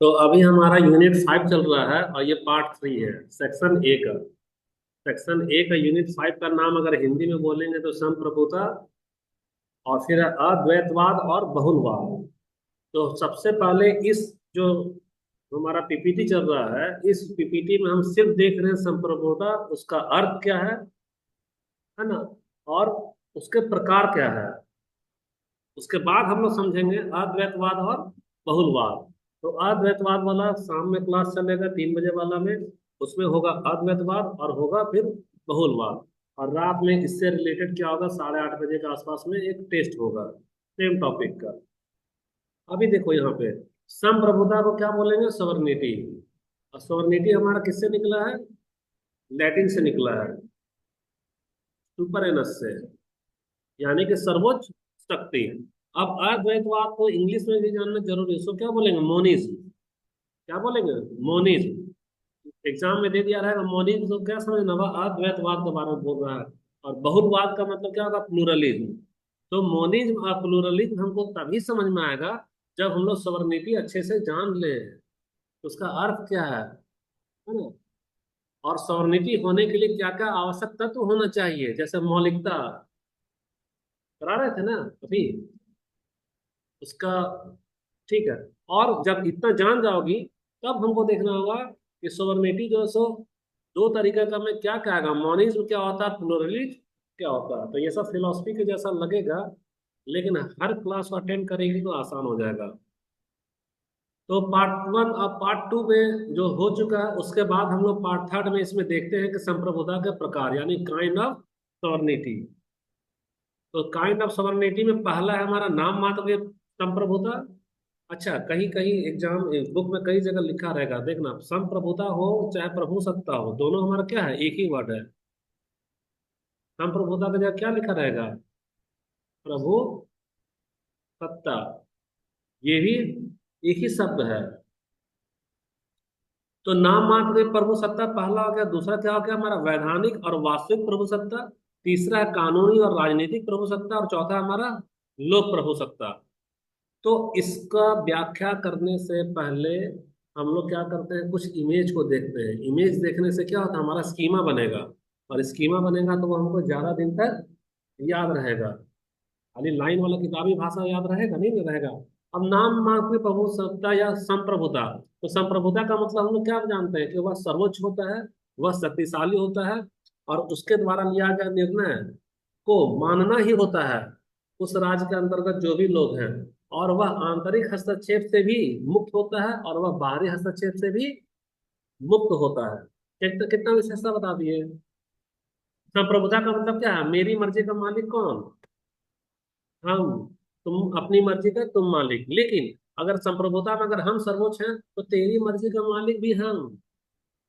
तो अभी हमारा यूनिट 5 चल रहा है और ये पार्ट 3 है, सेक्शन 1 का। सेक्शन 1 का यूनिट 5 का नाम अगर हिंदी में बोलेंगे तो संप्रभुता, और फिर है अद्वैतवाद और बहुलवाद। तो सबसे पहले इस जो हमारा पीपीटी चल रहा है, इस पीपीटी में हम सिर्फ देख रहे हैं संप्रभुता, उसका अर्थ क्या है ना, और उसके प्रकार क्या है। उसके बाद हम लोग समझेंगे अद्वैतवाद और बहुलवाद। तो अद्वैतवाद वाला शाम में क्लास चलेगा 3 बजे वाला में, उसमें होगा अद्वैतवाद और होगा फिर बहुलवाद। और रात में इससे रिलेटेड क्या होगा, 8:30 बजे के आसपास में एक टेस्ट होगा सेम टॉपिक का। अभी देखो यहाँ पे, संप्रभुता को क्या बोलेंगे, सवर्निटी। और सवर्निटी हमारा किससे निकला है, लैटिन से निकला है, सुपर एनस से, यानी कि सर्वोच्च शक्ति। अब अद्वैतवाद को इंग्लिश में भी जानना जरूरी है, इसको क्या बोलेंगे, मोनिज्म। क्या बोलेंगे, मोनिज्म। एग्जाम में दे दिया रहेगा मोनिज्म, तो क्या समझना, वह अद्वैतवाद के बारे में बोल रहा है। और बहुलवाद का मतलब क्या होगा, प्लूरलिज्म। तो मोनिज्म और प्लूरलिज्म हमको तभी समझ में आएगा जब हम लोग सवर्निटी अच्छे से जान ले, उसका अर्थ क्या है ना। और सवर्निटी होने के लिए क्या क्या आवश्यक तत्व होना चाहिए, जैसे मौलिकता, करा रहे थे ना अभी उसका। ठीक है। और जब इतना जान जाओगी, तब हमको देखना होगा कि सोबरनेटी जो है सो दो तरीके का में क्या कहेगा, मॉनिज्म क्या होता है, प्लूरलिज्म क्या होता है। तो ये सब फिलोसफी के जैसा लगेगा, लेकिन हर क्लास को अटेंड करेगी तो आसान हो जाएगा। तो पार्ट 1 और पार्ट 2 में जो हो चुका है, उसके बाद हम लोग पार्ट 3 में इसमें देखते हैं कि संप्रभुता के प्रकार, यानी काइंड ऑफ सॉवर्निटी। तो काइंड ऑफ सॉवर्निटी में पहला है हमारा नाम मात्र के संप्रभुता। अच्छा, कहीं कहीं एग्जाम बुक में कई जगह लिखा रहेगा, देखना, संप्रभुता हो चाहे प्रभु सत्ता हो, दोनों हमारा क्या है, एक ही वर्ड है। संप्रभुता का जगह क्या लिखा रहेगा, प्रभु सत्ता, ये भी एक ही शब्द है। तो नाम मात्र के प्रभु सत्ता पहला हो गया, दूसरा क्या हो गया हमारा, वैधानिक और वास्तविक प्रभु सत्ता। तीसरा है कानूनी और राजनीतिक प्रभु सत्ता, और चौथा हमारा लोक प्रभु सत्ता। तो इसका व्याख्या करने से पहले हम लोग क्या करते हैं, कुछ इमेज को देखते हैं। इमेज देखने से क्या होता है, हमारा स्कीमा बनेगा, और स्कीमा बनेगा तो वो हमको ज्यादा दिन तक याद रहेगा। खाली लाइन वाला किताबी भाषा याद रहेगा नहीं, ना रहेगा। अब नाम मात्र प्रभु सत्ता या संप्रभुता, तो संप्रभुता का मतलब हम लोग क्या जानते हैं कि वह सर्वोच्च होता है, वह शक्तिशाली होता है, और उसके द्वारा लिया गया निर्णय को मानना ही होता है उस राज्य के अंतर्गत जो भी लोग हैं। और वह आंतरिक हस्तक्षेप से भी मुक्त होता है, और वह बाहरी हस्तक्षेप से भी मुक्त होता है। कितना विशेषता बता दिए। संप्रभुता का मतलब क्या है, मेरी मर्जी का मालिक कौन, हम। तुम अपनी मर्जी का तुम मालिक, लेकिन अगर संप्रभुता में अगर हम सर्वोच्च हैं तो तेरी मर्जी का मालिक भी हम।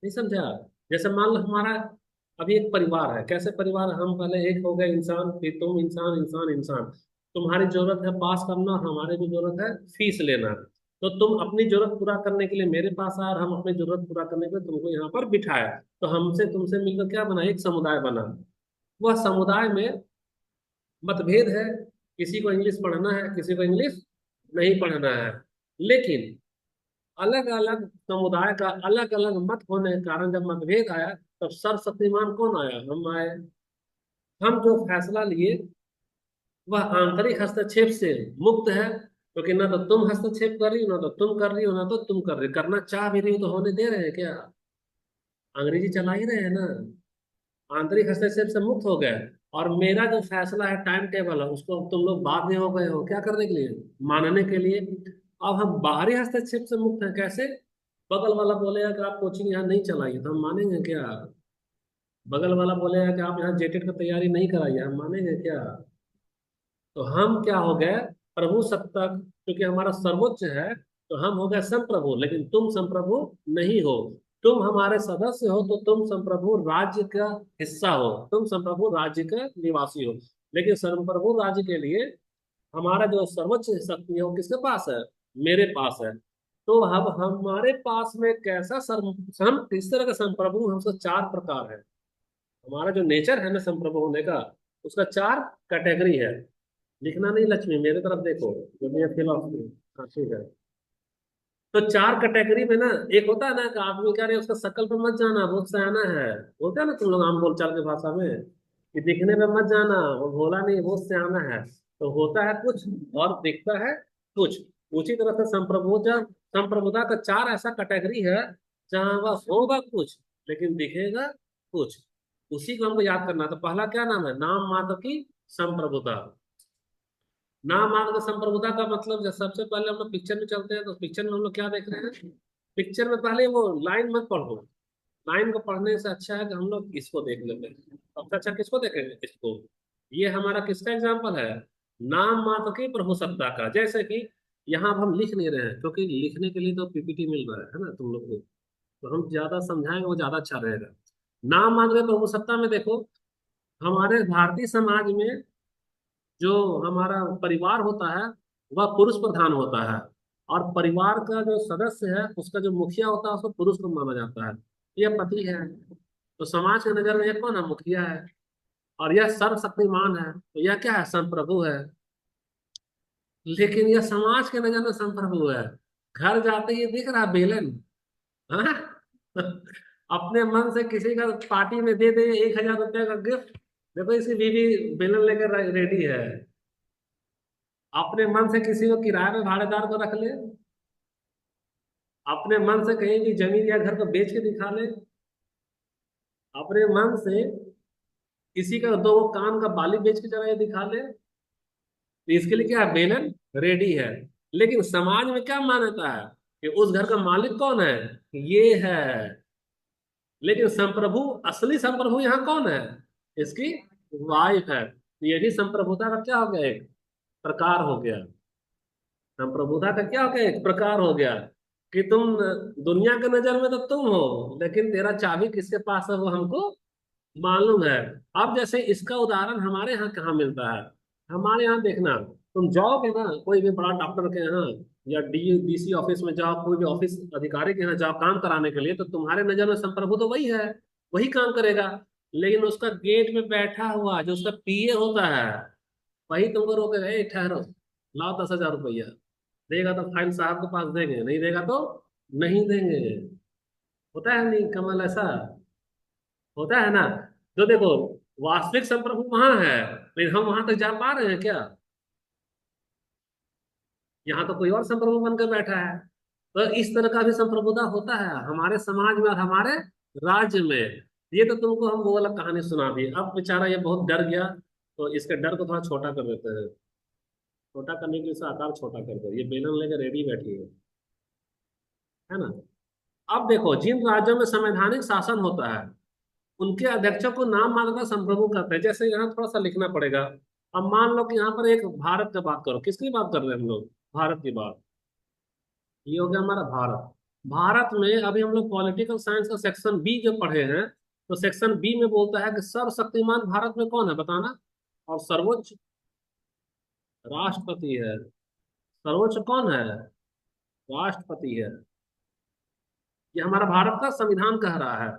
नहीं समझा। जैसे मान लो हमारा अभी एक परिवार है, कैसे परिवार है? हम पहले एक हो गए इंसान, फिर तुम इंसान, इंसान, इंसान। तुम्हारी जरूरत है पास करना, और हमारी भी जरूरत है फीस लेना। तो तुम अपनी जरूरत पूरा करने के लिए मेरे पास आए, और हम अपनी जरूरत पूरा करने के लिए तुमको यहाँ पर बिठाया। तो हमसे तुमसे मिलकर क्या बना, एक समुदाय बना। वह समुदाय में मतभेद है, किसी को इंग्लिश पढ़ना है, किसी को इंग्लिश नहीं पढ़ना है, लेकिन अलग अलग समुदाय का अलग अलग मत होने के कारण जब मतभेद आया, तब सर्वशक्तिमान कौन आया, हम आए। हम जो फैसला लिए वह आंतरिक हस्तक्षेप से मुक्त है, क्योंकि ना तो तुम हस्तक्षेप कर रही हो, ना तो तुम कर रही हो, ना तो तुम कर रही हो। करना चाह भी रही हो तो होने दे रहे हैं क्या, अंग्रेजी चला ही रहे हैं ना। आंतरिक हस्तक्षेप से मुक्त हो गए। और मेरा जो फैसला है, टाइम टेबल है, उसको अब तुम लोग बाद में हो गए हो क्या करने के लिए, मानने के लिए। अब हम बाहरी हस्तक्षेप से मुक्त हैं, कैसे? बगल वाला बोलेगा कि आप कोचिंग यहाँ नहीं चलाइए, तो हम मानेंगे क्या? बगल वाला बोलेगा कि आप यहाँ जेटेट की तैयारी नहीं कराइए, हम मानेंगे क्या? तो हम क्या हो गए, प्रभु सत्ता, क्योंकि हमारा सर्वोच्च है, तो हम हो गए संप्रभु। लेकिन तुम संप्रभु नहीं हो। तुम हमारे सदस्य हो तो तुम संप्रभु राज्य का हिस्सा हो, तुम संप्रभु राज्य का निवासी हो। लेकिन संप्रभु राज्य के लिए हमारा जो सर्वोच्च शक्ति है वो किसके पास है, मेरे पास है। तो अब हमारे पास में कैसा हम किस तरह का संप्रभु, हमसे 4 प्रकार है। हमारा जो नेचर है ना संप्रभु होने का, उसका 4 कैटेगरी है। लिखना नहीं लक्ष्मी, मेरे तरफ देखो, जब ये फिलॉसफी। हाँ ठीक है। तो चार कैटेगरी में ना, एक होता है ना कि आदमी कह रहे उसका शक्ल पे मत जाना, बहुत सयाना है। बोलते हैं ना तुम लोग आम बोलचाल की भाषा में, कि दिखने पे मत जाना, वो भोला नहीं, वो सयाना है। तो होता है कुछ और दिखता है कुछ। उसी तरह से संप्रभुता का चार ऐसा कैटेगरी है, जहां वह होगा कुछ लेकिन दिखेगा कुछ। उसी को हमको याद करना। तो पहला क्या नाम है? नाम मात्र की संप्रभुता। नाम मात्र संप्रभुता का मतलब, जब सबसे पहले हम लोग पिक्चर में चलते हैं, तो पिक्चर में हम लोग क्या देख रहे हैं? पिक्चर में पहले वो लाइन मत पढ़ो। लाइन को पढ़ने से अच्छा है कि हम लोग इसको देख लेते हैं। सबसे अच्छा किसको देखेंगे? इसको। ये हमारा किसका एग्जाम्पल है? नाम मात्र की प्रभु सत्ता का। जैसे कि यहाँ अब हम लिख नहीं रहे हैं, क्योंकि लिखने के लिए तो पीपीटी मिल रहा है ना तुम लोग को। तो हम ज्यादा समझाएंगे, वो ज्यादा अच्छा रहेगा। नाम मात्र की प्रभु सत्ता में देखो, हमारे भारतीय समाज में जो हमारा परिवार होता है, वह पुरुष प्रधान होता है। और परिवार का जो सदस्य है, उसका जो मुखिया होता है, उसको पुरुष को माना जाता है। यह पति है। तो समाज की नजर में ये कौन है? मुखिया है। और यह सर्वशक्तिमान है, तो यह क्या है? संप्रभु है। लेकिन यह समाज के नजर में संप्रभु है। घर जाते ही दिख रहा बेलन। हाँ? अपने मन से किसी का पार्टी में दे दे 1,000 रुपये का गिफ्ट, देखो इसकी बीवी बेलन लेकर रेडी है। अपने मन से किसी को किराए में भाड़ेदार को रख ले, अपने मन से कहीं भी जमीन या घर को बेच के दिखा ले, अपने मन से किसी का दो वो कान का बाली बेच के चला ये दिखा ले, तो इसके लिए क्या है? बेलन रेडी है। लेकिन समाज में क्या मान्यता है कि उस घर का मालिक कौन है? ये है। लेकिन संप्रभु, असली संप्रभु यहाँ कौन है? इसकी वाइफ है। तो ये भी संप्रभुता का क्या हो गया? एक प्रकार हो गया। संप्रभुता का क्या हो गया? एक प्रकार हो गया। कि तुम, दुनिया के नजर में तो तुम हो, लेकिन तेरा चाबी किसके पास है वो हमको मालूम है। अब जैसे इसका उदाहरण हमारे यहाँ कहाँ मिलता है? हमारे यहाँ देखना, तुम जाओगे ना कोई भी बड़ा डॉक्टर के यहाँ, या डीसी ऑफिस में जाओ, कोई भी ऑफिस अधिकारी के यहाँ जाओ काम कराने के लिए, तो तुम्हारे नजर में संप्रभु तो वही है, वही काम करेगा। लेकिन उसका गेट में बैठा हुआ जो उसका पीए होता है, वही तुमको रोकेगा, ए ठहरो, लाओ 10,000 रुपया। देगा तो फाइल साहब के पास देंगे, नहीं देगा तो नहीं देंगे। होता है नहीं कमल ऐसा? होता है ना? जो देखो, वास्तविक संप्रभु वहां है, लेकिन हम वहां तक जा पा रहे हैं क्या? यहाँ तो कोई और संप्रभु बनकर बैठा है। तो इस तरह का भी संप्रभुता होता है हमारे समाज में और हमारे राज्य में। ये तो तुमको हम वो वाला कहानी सुना दी। अब बेचारा ये बहुत डर गया, तो इसके डर को थोड़ा छोटा कर देते हैं। छोटा करने के लिए इसका आकार छोटा कर दो, ये बेलन लेकर रेडी बैठी है ना? अब देखो, जिन राज्यों में संवैधानिक शासन होता है, उनके अध्यक्षों को नाम मात्र संप्रभु कहते हैं। जैसे यहाँ थोड़ा सा लिखना पड़ेगा। अब मान लो कि यहाँ पर एक भारत की बात करो, किसकी बात कर रहे हैं हम लोग? भारत की बात। ये हो गया हमारा भारत। भारत में अभी हम लोग पॉलिटिकल साइंस का सेक्शन बी जो पढ़े हैं, तो सेक्शन बी में बोलता है कि सर्वशक्तिमान भारत में कौन है बताना। और सर्वोच्च राष्ट्रपति है। सर्वोच्च कौन है? राष्ट्रपति है। ये हमारा भारत का संविधान कह रहा है।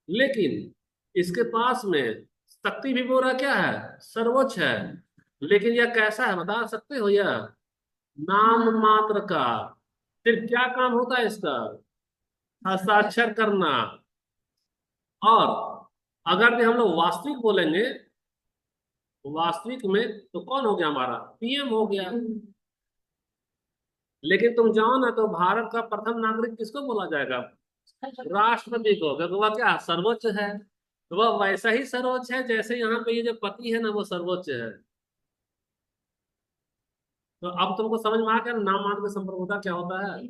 लेकिन इसके पास में शक्ति भी बोल रहा क्या है? सर्वोच्च है। लेकिन यह कैसा है बता सकते हो? यह नाम मात्र का। फिर क्या काम होता है इसका? हस्ताक्षर करना। और अगर भी हम लोग वास्तविक बोलेंगे, वास्तविक में तो कौन हो गया? हमारा पीएम हो गया। लेकिन तुम जाओ ना, तो भारत का प्रथम नागरिक किसको बोला जाएगा? राष्ट्रपति को, क्योंकि वह क्या सर्वोच्च है। तो वह वैसा ही सर्वोच्च है जैसे यहाँ पे ये जो पति है ना, वो सर्वोच्च है। तो अब तुमको समझ में आ गया नाम मात्र में संप्रभुता क्या होता है?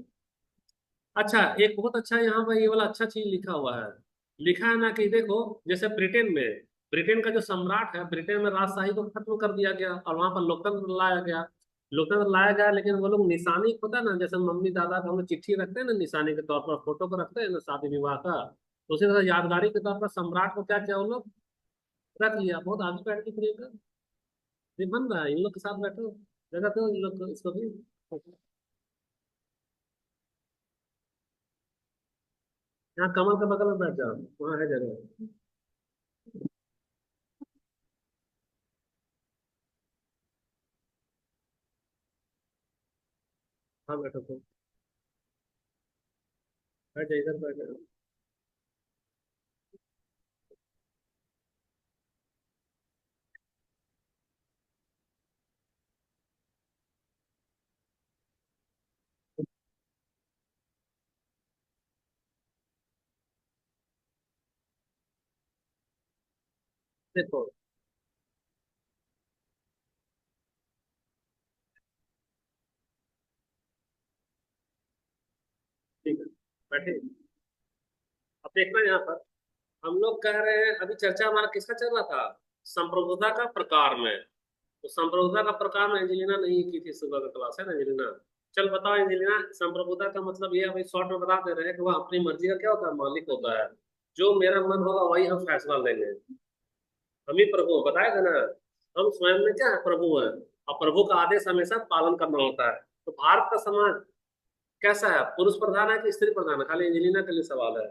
अच्छा, एक बहुत अच्छा यहाँ पर ये वाला अच्छा चीज लिखा हुआ है। लिखा है ना कि देखो, जैसे ब्रिटेन में, ब्रिटेन का जो सम्राट है, ब्रिटेन में राजशाही को खत्म कर दिया गया और वहां पर लोकतंत्र लाया गया। लोकतंत्र लाया गया, लेकिन वो लोग निशानी होता है ना, जैसे मम्मी दादा को हम लोग चिट्ठी रखते हैं ना निशानी के तौर पर, फोटो को रखते हैं ना शादी विवाह का, तो उसी तरह यादगारी के तौर पर सम्राट को क्या किया वो लोग? रख लिया। बहुत आगे बैठ के फिर ये बन रहा है, इन लोग के साथ बैठो, जगह तो इन लोग को इसको भी। यहाँ कमल के बगल में बैठ जाओ, वहाँ है जगह। हाँ बैठो तुम। बैठ जा, इधर बैठ जा। देखो, ठीक है, बैठे। अब देखना यहाँ पर, हम लोग कह रहे हैं, अभी चर्चा हमारा किसका चल रहा था? संप्रभुता का प्रकार में। तो संप्रभुता का प्रकार में एंजेलिना नहीं की थी, सुबह का क्लास है ना एंजेलिना? चल बताओ एंजेलिना, संप्रभुता का मतलब ये अभी शॉर्ट में बता दे रहे हैं कि वह अपनी मर्जी का क्या होता है, मालिक होता है। जो मेरा मन होगा वही हम फैसला लेंगे। हम ही प्रभु हैं, बताया था ना। हम स्वयं में क्या है, प्रभु हैं। और प्रभु का आदेश हमेशा पालन करना होता है। तो भारत का समाज कैसा है, पुरुष प्रधान है कि स्त्री प्रधान है? खाली एंजेलिना के लिए सवाल है।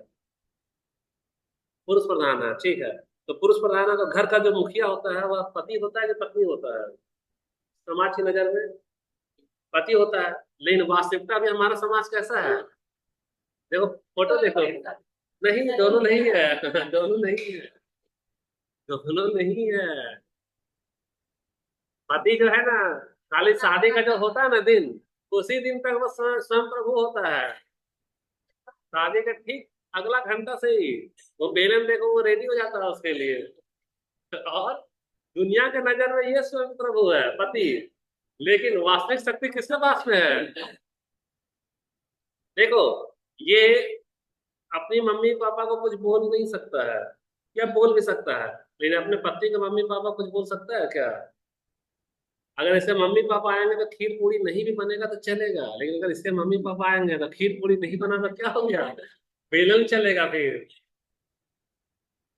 पुरुष प्रधान है, ठीक है। तो पुरुष प्रधान है तो घर का जो मुखिया होता है वह पति होता है कि पत्नी होता है? समाज की नजर में पति होता है। लेकिन वास्तविकता में हमारा समाज कैसा है? देखो, फोटो देखो। नहीं, दोनों नहीं है। दोनों नहीं है। दोनों नहीं है। पति जो है ना, खाली शादी का जो होता है ना दिन, उसी दिन तक वो स्वयं स्वयं प्रभु होता है। शादी का ठीक अगला घंटा से ही वो बेलन देखो, वो रेडी हो जाता है उसके लिए। और दुनिया के नजर में ये स्वयं प्रभु है, पति। लेकिन वास्तविक शक्ति किसके पास में है? देखो, ये अपनी मम्मी पापा को कुछ बोल नहीं सकता है, या बोल भी सकता है। लेकिन अपने पति के मम्मी पापा कुछ बोल सकता है क्या? अगर इसके मम्मी पापा आएंगे तो खीर पूरी नहीं भी बनेगा तो चलेगा, लेकिन अगर इसके मम्मी पापा आएंगे तो खीर पूरी नहीं बना तो क्या हो गया? बेलन चलेगा फिर।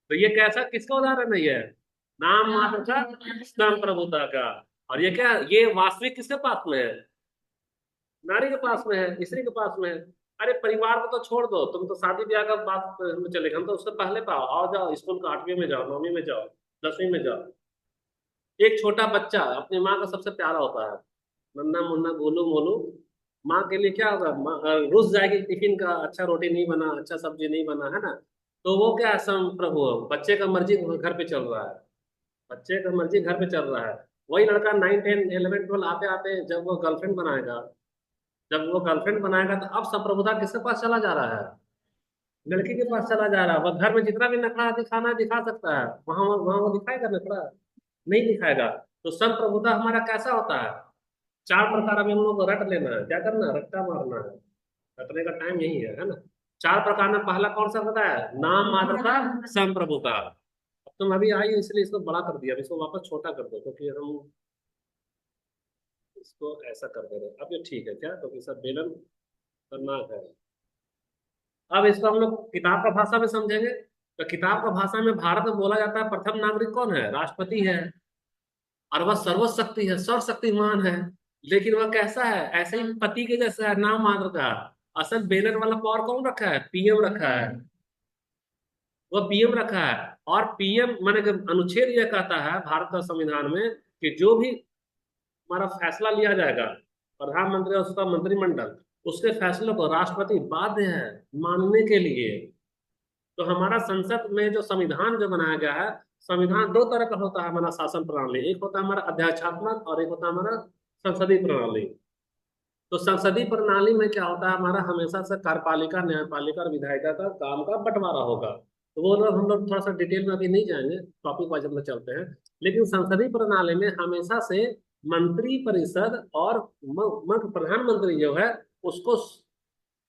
तो ये कैसा, किसका उदाहरण है ये? नाम मात्र का, स्तंभ प्रभुता का। और ये क्या, ये वास्तविक किसके पास में है? नारी के पास में है, स्त्री के पास में है। अरे परिवार को तो छोड़ दो, तुम तो शादी ब्याह का बात में चलेगा, हम तो उससे पहले पाओ, आओ जाओ स्कूल का 8वीं में जाओ, 9वीं में जाओ, 10वीं में जाओ। एक छोटा बच्चा अपनी माँ का सबसे प्यारा होता है, नन्ना मुन्ना गोलू मोलू। माँ के लिए क्या होगा, माँ रुस जाएगी, टिफिन का अच्छा रोटी नहीं बना, अच्छा सब्जी नहीं बना, है ना? तो वो क्या है, सम प्रभु है। बच्चे का मर्जी घर पे चल रहा है। बच्चे का मर्जी घर पे चल रहा है। वही लड़का 9, 10, 11, 12 आते आते जब वो गर्लफ्रेंड बनाएगा, तो अब संप्रभुता किसके पास चला जा रहा है? लड़की के पास चला जा रहा है। वह घर में जितना भी नखरा दिखाना दिखा सकता है, वहां वहां वो दिखाएगा नखरा? नहीं दिखाएगा। तो संप्रभुता हमारा कैसा होता है? 4 प्रकार अभी हम लोग को रट लेना है, क्या करना है, रट्टा मारना है। रटने का टाइम यही है ना? 4 प्रकार में पहला कौन सा होता है? नाम मात्र का, संप्रभुता। अब तुम अभी आई हो इसलिए इसको बड़ा कर दिया, अब इसको वापस छोटा कर दो, क्योंकि हम इसको ऐसा कर दे रहे हैं। अब ये ठीक है क्या, क्योंकि सब बेलन करना है। अब इसको हम लोग किताब का भाषा में समझेंगे। तो किताब का भाषा में भारत में बोला जाता है प्रथम नागरिक कौन है? राष्ट्रपति है। और वह सर्वशक्ति है, सर्वशक्तिमान है। लेकिन वह कैसा है? ऐसे ही पति के जैसा है, नाम मात्र का। असल बैनर वाला पावर कौन रखा है? पीएम रखा है। वह पीएम रखा है। और पीएम माने कि अनुच्छेद यह कहता है भारत का संविधान में कि जो भी हमारा फैसला लिया जाएगा, प्रधानमंत्री और उसका मंत्रिमंडल, उसके फैसलों को राष्ट्रपति बाध्य है मानने के लिए। तो हमारा संसद में जो संविधान जो बनाया गया है, संविधान 2 तरह का होता है हमारा शासन प्रणाली। एक होता है हमारा अध्यात्मात्मक और एक होता है हमारा संसदीय प्रणाली। तो संसदीय प्रणाली में क्या होता है, हमारा हमेशा से कार्यपालिका, न्यायपालिका और विधायिका का काम का बंटवारा होगा। तो वो लोग हम लोग थोड़ा सा डिटेल में अभी नहीं जाएंगे, टॉपिक वाइज हम लोग चलते हैं। लेकिन संसदीय प्रणाली में हमेशा से मंत्री परिषद और प्रधानमंत्री जो है, उसको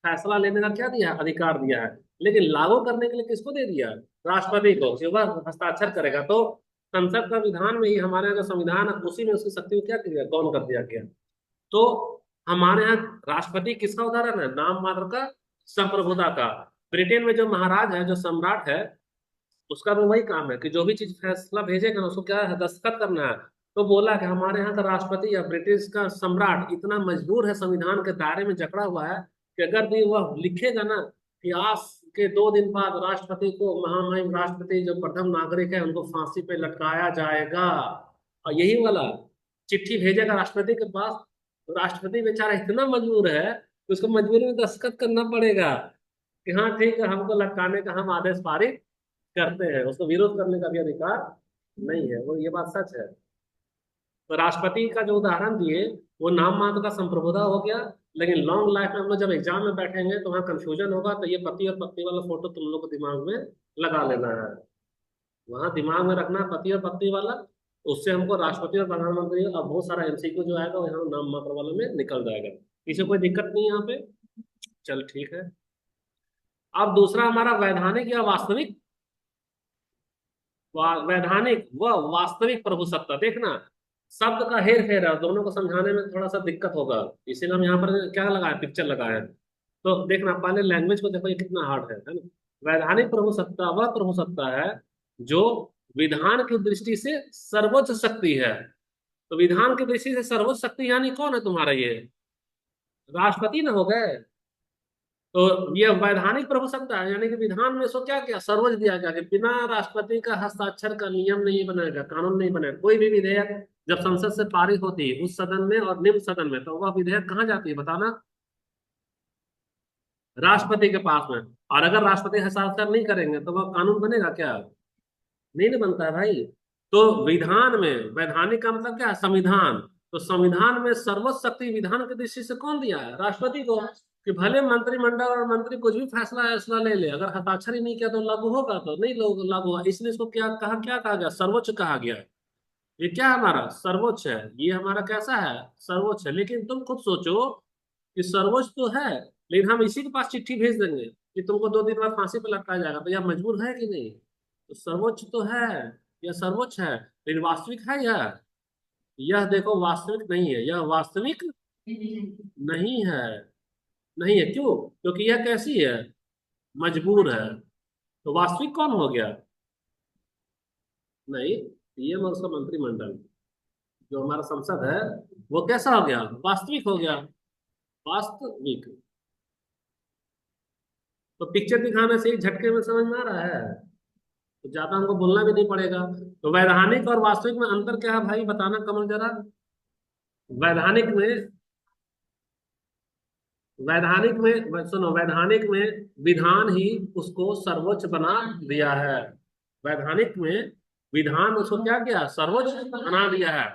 फैसला लेने का क्या दिया है? अधिकार दिया है। लेकिन लागू करने के लिए किसको दे दिया? राष्ट्रपति को, कि वह हस्ताक्षर करेगा। तो संसद का विधान में ही हमारे यहाँ जो संविधान है, उसी में उसकी शक्ति को क्या किया, गौण कर दिया गया। तो हमारे यहाँ राष्ट्रपति किसका उदाहरण है? नाम मात्र का, संप्रभुता का। ब्रिटेन में जो महाराज है, जो सम्राट है, उसका भी वही काम है कि जो भी चीज फैसला भेजेगा ना, उसको क्या है, दस्तखत करना है। तो बोला कि हमारे यहाँ का राष्ट्रपति या ब्रिटिश का सम्राट इतना मजबूर है, संविधान के दायरे में जकड़ा हुआ है, कि अगर भी वह लिखेगा ना कि आज के 2 दिन बाद राष्ट्रपति को, महामहिम राष्ट्रपति जो प्रथम नागरिक है, उनको फांसी पे लटकाया जाएगा, और यही वाला चिट्ठी भेजेगा राष्ट्रपति के पास, तो राष्ट्रपति बेचारा इतना मजबूर है कि उसको मजबूरी में दस्तखत करना पड़ेगा कि हाँ ठीक है, हमको लटकाने का हम आदेश पारित करते हैं। उसको विरोध करने का भी अधिकार नहीं है। वो ये बात सच है। तो राष्ट्रपति का जो उदाहरण दिए वो नाम मात्र का संप्रभुता हो गया, लेकिन लॉन्ग लाइफ में हम लोग जब एग्जाम में बैठेंगे तो वहाँ कंफ्यूजन होगा, तो ये पति और पत्नी वाला फोटो तुम लोग को दिमाग में लगा लेना है। वहां दिमाग में रखना पति और पत्नी वाला। उससे हमको राष्ट्रपति और प्रधानमंत्री और बहुत सारा एमसीक्यू जो आएगा वो यहाँ नाम मात्र वाले में निकल जाएगा। किसी को कोई दिक्कत नहीं है यहाँ पे। चल ठीक है। अब दूसरा हमारा वैधानिक या वास्तविक, वैधानिक व वास्तविक प्रभुसत्ता। देखना शब्द का हेर फेर है, दोनों को समझाने में थोड़ा सा दिक्कत होगा, इसीलिए हम यहाँ पर क्या लगाए, पिक्चर लगाए हैं। तो देखना पहले लैंग्वेज को देखो, ये कितना हार्ड है ना। वैधानिक प्रभुसत्ता वह प्रभुसत्ता है जो विधान की दृष्टि से सर्वोच्च शक्ति है। तो विधान की दृष्टि से सर्वोच्च शक्ति यानी कौन है तुम्हारा, ये राष्ट्रपति ना हो गए। तो ये वैधानिक प्रभुसत्ता है, यानी कि विधान में सो क्या किया, सर्वोच्च दिया गया कि बिना राष्ट्रपति का हस्ताक्षर का नियम नहीं बनेगा, कानून नहीं बनेगा। कोई भी विधेयक जब संसद से पारित होती है उस सदन में और निम्न सदन में, तो वह विधेयक कहाँ जाती है बताना, राष्ट्रपति के पास में। और अगर राष्ट्रपति हस्ताक्षर नहीं करेंगे तो वह कानून बनेगा क्या, नहीं ना बनता है भाई। तो विधान में वैधानिक का मतलब क्या है, संविधान। तो संविधान में सर्वोच्च शक्ति विधान की दृष्टि से कौन दिया है, राष्ट्रपति को। कि भले मंत्रिमंडल और मंत्री कुछ भी फैसला फैसला ले ले, अगर हस्ताक्षर ही नहीं किया तो लागू होगा, तो नहीं लागू होगा। इसलिए इसको क्या कहा गया, सर्वोच्च कहा गया। ये क्या है हमारा, सर्वोच्च है। ये हमारा कैसा है, सर्वोच्च है। लेकिन तुम खुद सोचो कि सर्वोच्च तो है, लेकिन हम इसी के पास चिट्ठी भेज देंगे कि तुमको 2 दिन बाद फांसी पर लटकाया जाएगा, तो यह मजबूर है कि नहीं। तो सर्वोच्च तो है, यह सर्वोच्च है, लेकिन वास्तविक है यह देखो वास्तविक नहीं है, यह वास्तविक नहीं है। नहीं है क्यों, क्योंकि यह कैसी है, मजबूर है। तो वास्तविक कौन हो गया, नहीं, पीएम और उसका मंत्रिमंडल, जो हमारा संसद है, वो कैसा हो गया, वास्तविक हो गया, वास्तविक। तो पिक्चर दिखाने से ही झटके में समझ में आ रहा है, तो ज्यादा हमको बोलना भी नहीं पड़ेगा। तो वैधानिक और वास्तविक में अंतर क्या है भाई, बताना कमल जरा। वैधानिक में, सुनो, वैधानिक में विधान ही उसको सर्वोच्च बना दिया है। वैधानिक में विधान उसको क्या किया, सर्वोच्च बना दिया है।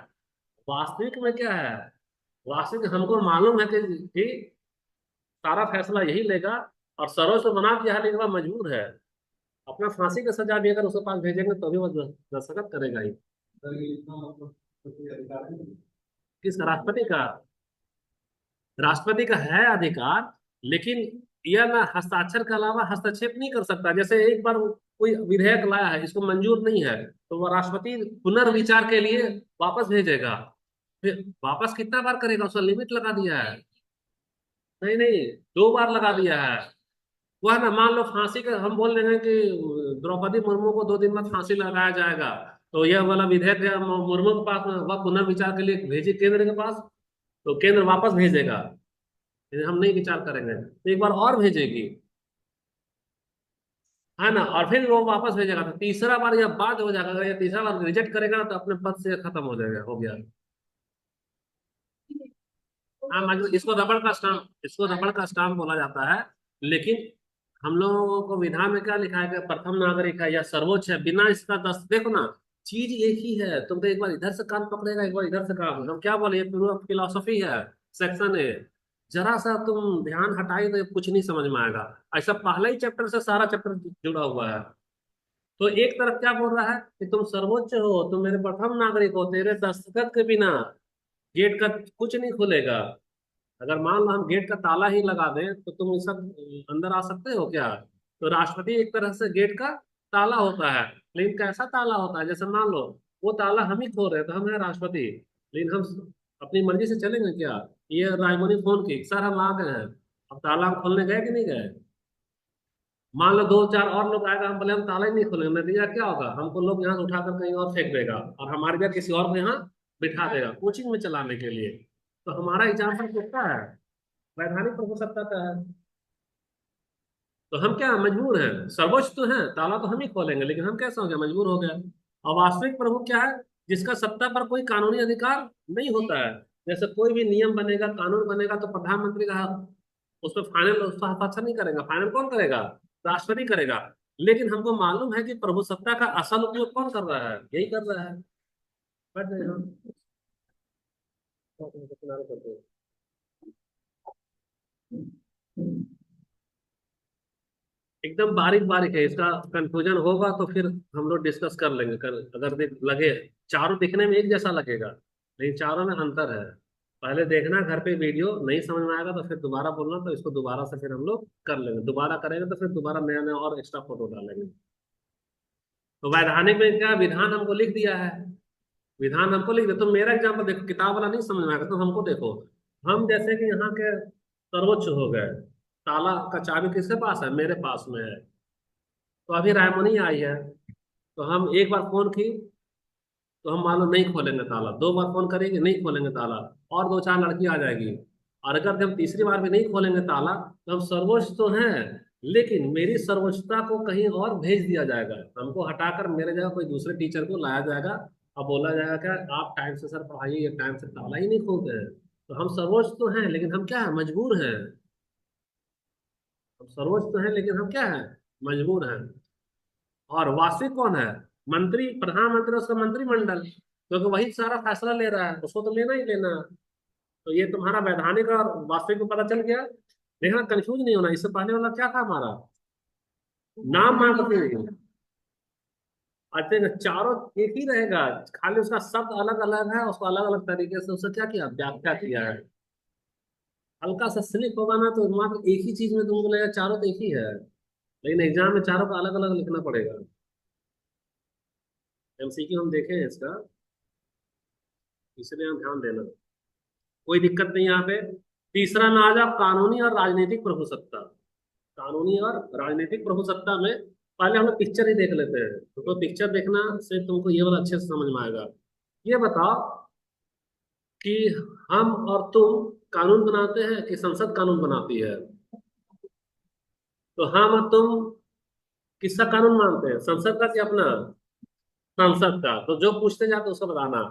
वास्तविक में क्या है, वास्तविक हमको मालूम है कि सारा फैसला यही लेगा और सर्वोच्च तो बना दिया है, लेकिन वह मजबूर है। अपना फांसी का सजा भी अगर उसके पास भेजेंगे तो भी वो दस्तखत करेगा ही। किस, राष्ट्रपति का, राष्ट्रपति का है अधिकार, लेकिन यह ना हस्ताक्षर के अलावा हस्तक्षेप नहीं कर सकता। जैसे एक बार कोई विधेयक लाया है, इसको मंजूर नहीं है, तो वह राष्ट्रपति पुनर्विचार के लिए वापस भेजेगा। फिर वापस कितना बार करेगा, उसका लिमिट लगा दिया है। नहीं नहीं, 2 बार लगा दिया है। वह ना, मान लो फांसी का हम बोल रहे हैं कि द्रौपदी मुर्मू को 2 दिन बाद फांसी लगाया जाएगा, तो यह वाला विधेयक मुर्मू के पास वह पुनर्विचार के लिए भेजे केंद्र के पास, तो केंद्र वापस भेजेगा, लेकिन हम नहीं विचार करेंगे, तो एक बार और भेजेगी, है ना, और फिर वो वापस भेजेगा। तो तीसरा बार यह बात हो जाएगा, अगर ये तीसरा बार रिजेक्ट करेगा ना तो अपने पद से खत्म हो जाएगा, हो गया। हाँ इसको रबड़ का स्टाम्प, इसको रबड़ का स्टाम्प बोला जाता है। लेकिन हम लोगों को विधान में क्या लिखा है कि प्रथम नागरिक है या सर्वोच्च है, बिना इसका दस, देखो ना, चीज एक ही है। तुम तो एक बार इधर से कान पकड़ेगा, एक बार इधर से कान, हम क्या बोले, ये पूरा फिलोसफी है, सेक्शन है। जरा सा तुम ध्यान हटाई तो ये कुछ नहीं समझ में आएगा। ऐसा पहले ही चैप्टर से सारा चैप्टर जुड़ा हुआ है। तो एक तरफ क्या बोल रहा है कि तुम सर्वोच्च हो, तुम मेरे प्रथम नागरिक हो, तेरे दस्तखत के बिना गेट का कुछ नहीं खुलेगा। अगर मान लो हम गेट का ताला ही लगा दें तो तुम सब अंदर आ सकते हो क्या। तो राष्ट्रपति एक तरह से गेट का ताला होता है, लेकिन कैसा ताला होता है, जैसे मान लो वो ताला हम ही खो रहे हैं, तो हम है राष्ट्रपति, लेकिन हम अपनी मर्जी से चलेंगे क्या। ये रायमनी फोन की, सर हम आ गए हैं, अब ताला हम खोलने गए कि नहीं गए। मान लो 2 4 और लोग आएगा, हम बोले हम ताला ही नहीं खोलेंगे, नतीजा क्या होगा, हमको लोग यहाँ से उठाकर कहीं और फेंक देगा और हमारे जगह किसी और को यहाँ बिठा देगा कोचिंग में चलाने के लिए। तो हमारा एग्जाम्पल किसका है, वैधानिक प्रभुसत्ता का है। तो हम क्या मजबूर हैं, सर्वोच्च तो है, ताला तो हम ही खोलेंगे, लेकिन हम कैसे हो गए, मजबूर हो गए। और वास्तविक प्रभु क्या है, जिसका सत्ता पर कोई कानूनी अधिकार नहीं होता है। जैसे कोई भी नियम बनेगा, कानून बनेगा, तो प्रधानमंत्री का उस पर फाइनल, उसका हस्ताक्षर नहीं करेगा, फाइनल कौन करेगा? राष्ट्रपति करेगा। लेकिन हमको मालूम है कि प्रभुसत्ता का असल उपयोग कौन कर रहा है? यही कर रहा है। बैठ जाइए हम। किनारे करते हैं। एकदम बारीक बारीक है, इसका कंफ्यूजन होगा तो फिर हम लोग डिस्कस कर लेंगे। अगर लगे, चारों दिखने में एक जैसा लगेगा, लेकिन चारों में अंतर है। पहले देखना घर पे वीडियो, नहीं समझ में आएगा तो फिर दोबारा बोलना, तो इसको दोबारा से फिर हम लोग कर लेंगे। दोबारा करेंगे तो फिर दोबारा नया नया और एक्स्ट्रा फोटो डालेंगे। तो वैधानिक में क्या विधान हमको लिख दिया है, विधान हमको लिख दिया। तो मेरा एग्जाम्पल देखो, किताब वाला नहीं समझ में आएगा तो हमको देखो। हम जैसे कि यहाँ के सर्वोच्च हो गए, ताला का चाबी किसके पास है? मेरे पास में है। तो अभी रायमनी आई है, तो हम एक बार फोन की, तो हम मान लो नहीं खोलेंगे ताला, दो बार फोन करेंगे नहीं खोलेंगे ताला, और दो चार लड़की आ जाएगी, और अगर हम तीसरी बार भी नहीं खोलेंगे ताला, तो हम सर्वोच्च तो हैं, लेकिन मेरी सर्वोच्चता को कहीं और भेज दिया जाएगा। हमको हटाकर मेरे जगह कोई दूसरे टीचर को लाया जाएगा, और बोला जाएगा क्या, आप टाइम से सर पढ़ाइए, ये टाइम से ताला ही नहीं खोलते हैं। तो हम सर्वोच्च तो हैं, लेकिन हम क्या है? मजबूर हैं। हम सर्वोच्च तो हैं, लेकिन हम क्या है? मजबूर हैं। और वास्तविक कौन है? मंत्री, प्रधानमंत्री, उसका मंत्रिमंडल, क्योंकि वही सारा फैसला ले रहा है, उसको तो लेना ही लेना है। तो ये तुम्हारा वैधानिक और वास्तविक को पता चल गया। देखना, कंफ्यूज नहीं होना। इससे पहले वाला क्या था हमारा? नाम मात्र नहीं। अच्छा, चारों एक ही रहेगा, खाली उसका शब्द अलग अलग है, उसको अलग अलग तरीके से उससे क्या किया, व्याख्या किया है। हल्का सा स्लिप होगा ना, तो मात्र एक ही चीज में तुमको लगेगा चारों तो एक ही है, लेकिन एग्जाम में चारों का अलग अलग लिखना पड़ेगा। एमसीक्यू हम देखे हैं इसका, इसलिए हम ध्यान देना। कोई दिक्कत नहीं यहाँ पे। तीसरा में आ जाओ, कानूनी और राजनीतिक प्रभुसत्ता। कानूनी और राजनीतिक प्रभुसत्ता में पहले हम लोग पिक्चर ही देख लेते हैं, तो पिक्चर देखना से तुमको ये वाला अच्छे से समझ में आएगा। ये बताओ कि हम और तुम कानून बनाते हैं कि संसद कानून बनाती है? तो हम और तुम किसका कानून मानते हैं, संसद का कि अपना? संसद का। तो जो पूछते जाते उसको बताना।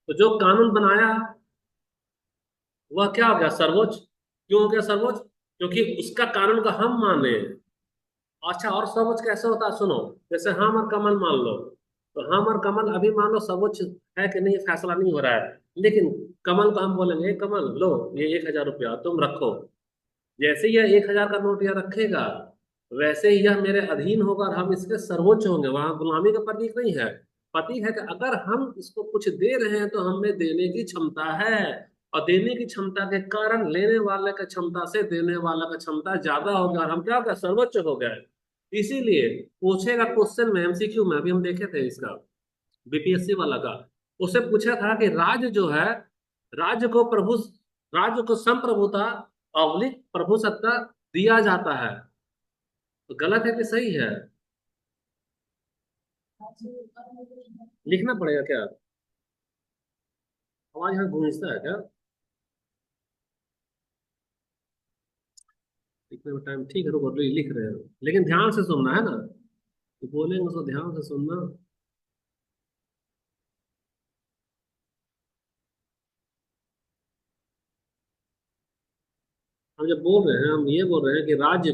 तो जो कानून बनाया वह क्या हो गया? सर्वोच्च। क्यों हो गया सर्वोच्च? क्योंकि उसका कानून का हम माने। अच्छा, और सर्वोच्च कैसे होता है सुनो। जैसे हम और कमल मान लो, तो हम और कमल अभी मान लो सर्वोच्च है कि नहीं, फैसला नहीं हो रहा है, लेकिन कमल को हम बोलेंगे, "ए कमल, लो ये 1,000 रुपया तुम रखो।" जैसे ही यह 1,000 का नोट यह रखेगा, वैसे ही यह मेरे अधीन होगा और हम इसके सर्वोच्च होंगे। वहां गुलामी का प्रतीक नहीं है, प्रतीक है कि अगर हम इसको कुछ दे रहे हैं तो हमें देने की क्षमता है, और देने की क्षमता के कारण लेने वाले का क्षमता से देने वाला का क्षमता ज्यादा हो गया, और हम क्या हो गया? सर्वोच्च हो गए। इसीलिए पूछेगा क्वेश्चन में, एमसीक्यू में, अभी हम देखे थे इसका, बीपीएससी वाला का। उससे पूछा था कि राज्य जो है, राज्य को प्रभु राज्य को संप्रभुता अवलिक प्रभुसत्ता दिया जाता है। तो गलत है कि सही है? लिखना पड़ेगा क्या? आवाज यहाँ गूंजता है क्या? लिखने में टाइम, ठीक है, रुको, लिख रहे हैं, लेकिन ध्यान से सुनना है ना, तो बोलेंगे उसको ध्यान से सुनना। हम जब बोल रहे हैं, हम ये बोल रहे हैं कि राज्य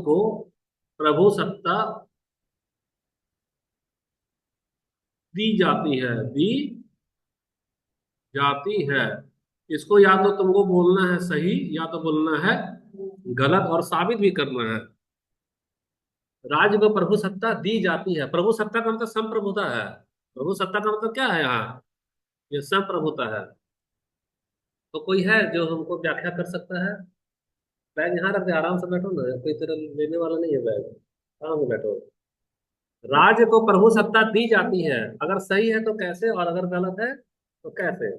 को प्रभु सत्ता दी जाती है, दी जाती है। इसको या तो तुमको बोलना है सही, या तो बोलना है गलत, और साबित भी करना है। राज्य को प्रभु सत्ता दी जाती है, प्रभु सत्ता का मतलब संप्रभुता है। प्रभु सत्ता का मतलब क्या है यहाँ? ये संप्रभुता है। तो कोई है जो हमको व्याख्या कर सकता है? बैग यहाँ रख दे, आराम से बैठो ना, कोई तरह लेने वाला नहीं है बैग। आराम से बैठो। राज्य को प्रभु सत्ता दी जाती है, अगर सही है तो कैसे, और अगर गलत है तो कैसे?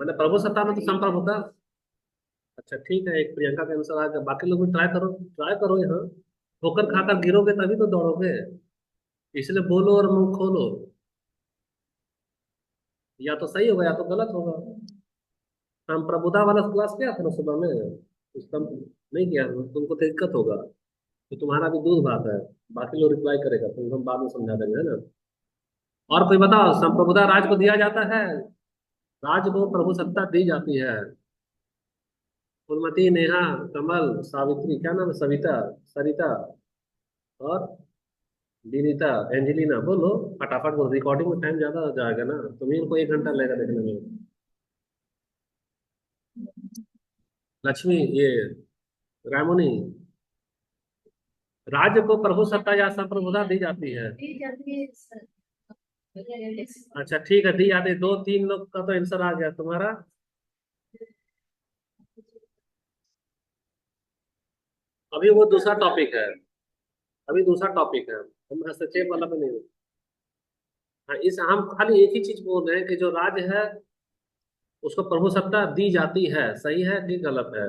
मतलब प्रभु सत्ता में तो संप्रभुता। अच्छा ठीक है, एक प्रियंका के अनुसार आ गया, बाकी लोग भी ट्राई करो, ट्राई करो यहाँ। ठोकर खाकर गिरोगे तभी तो दौड़ोगे, इसलिए बोलो और मुंह खोलो। या तो सही होगा या तो गलत होगा। संप्रभुता वाला क्लास किया था ना सुबह में, उसका नहीं किया, तुमको तो दिक्कत होगा। तो तुम्हारा भी दूध भात है। बाकी लोग रिप्लाई करेगा तो हम बाद में समझा देंगे, है ना। और कोई बताओ, संप्रभुता राज को दिया जाता है, राज को प्रभु सत्ता दी जाती है। फुलमती, नेहा, कमल, सावित्री, क्या नाम है, सविता, सरिता और विनीता, एंजेलिना, बोलो फटाफट बोलो, रिकॉर्डिंग में टाइम ज्यादा हो जाएगा ना, तुम्हें को 1 घंटा लगेगा देखने में। लक्ष्मी, ये रामुनी, राज्य को प्रभु सत्ता या संप्रभुता दी जाती है। अच्छा ठीक है, दी जाती है। 2 3 लोग का तो आंसर आ गया तुम्हारा। अभी वो दूसरा टॉपिक है, अभी दूसरा टॉपिक है, हम हस्तक्षेप वाला पे नहीं। हाँ, इस हम खाली एक ही चीज बोल रहे हैं कि जो राज्य है उसको प्रभु सत्ता दी जाती है, सही है कि गलत है।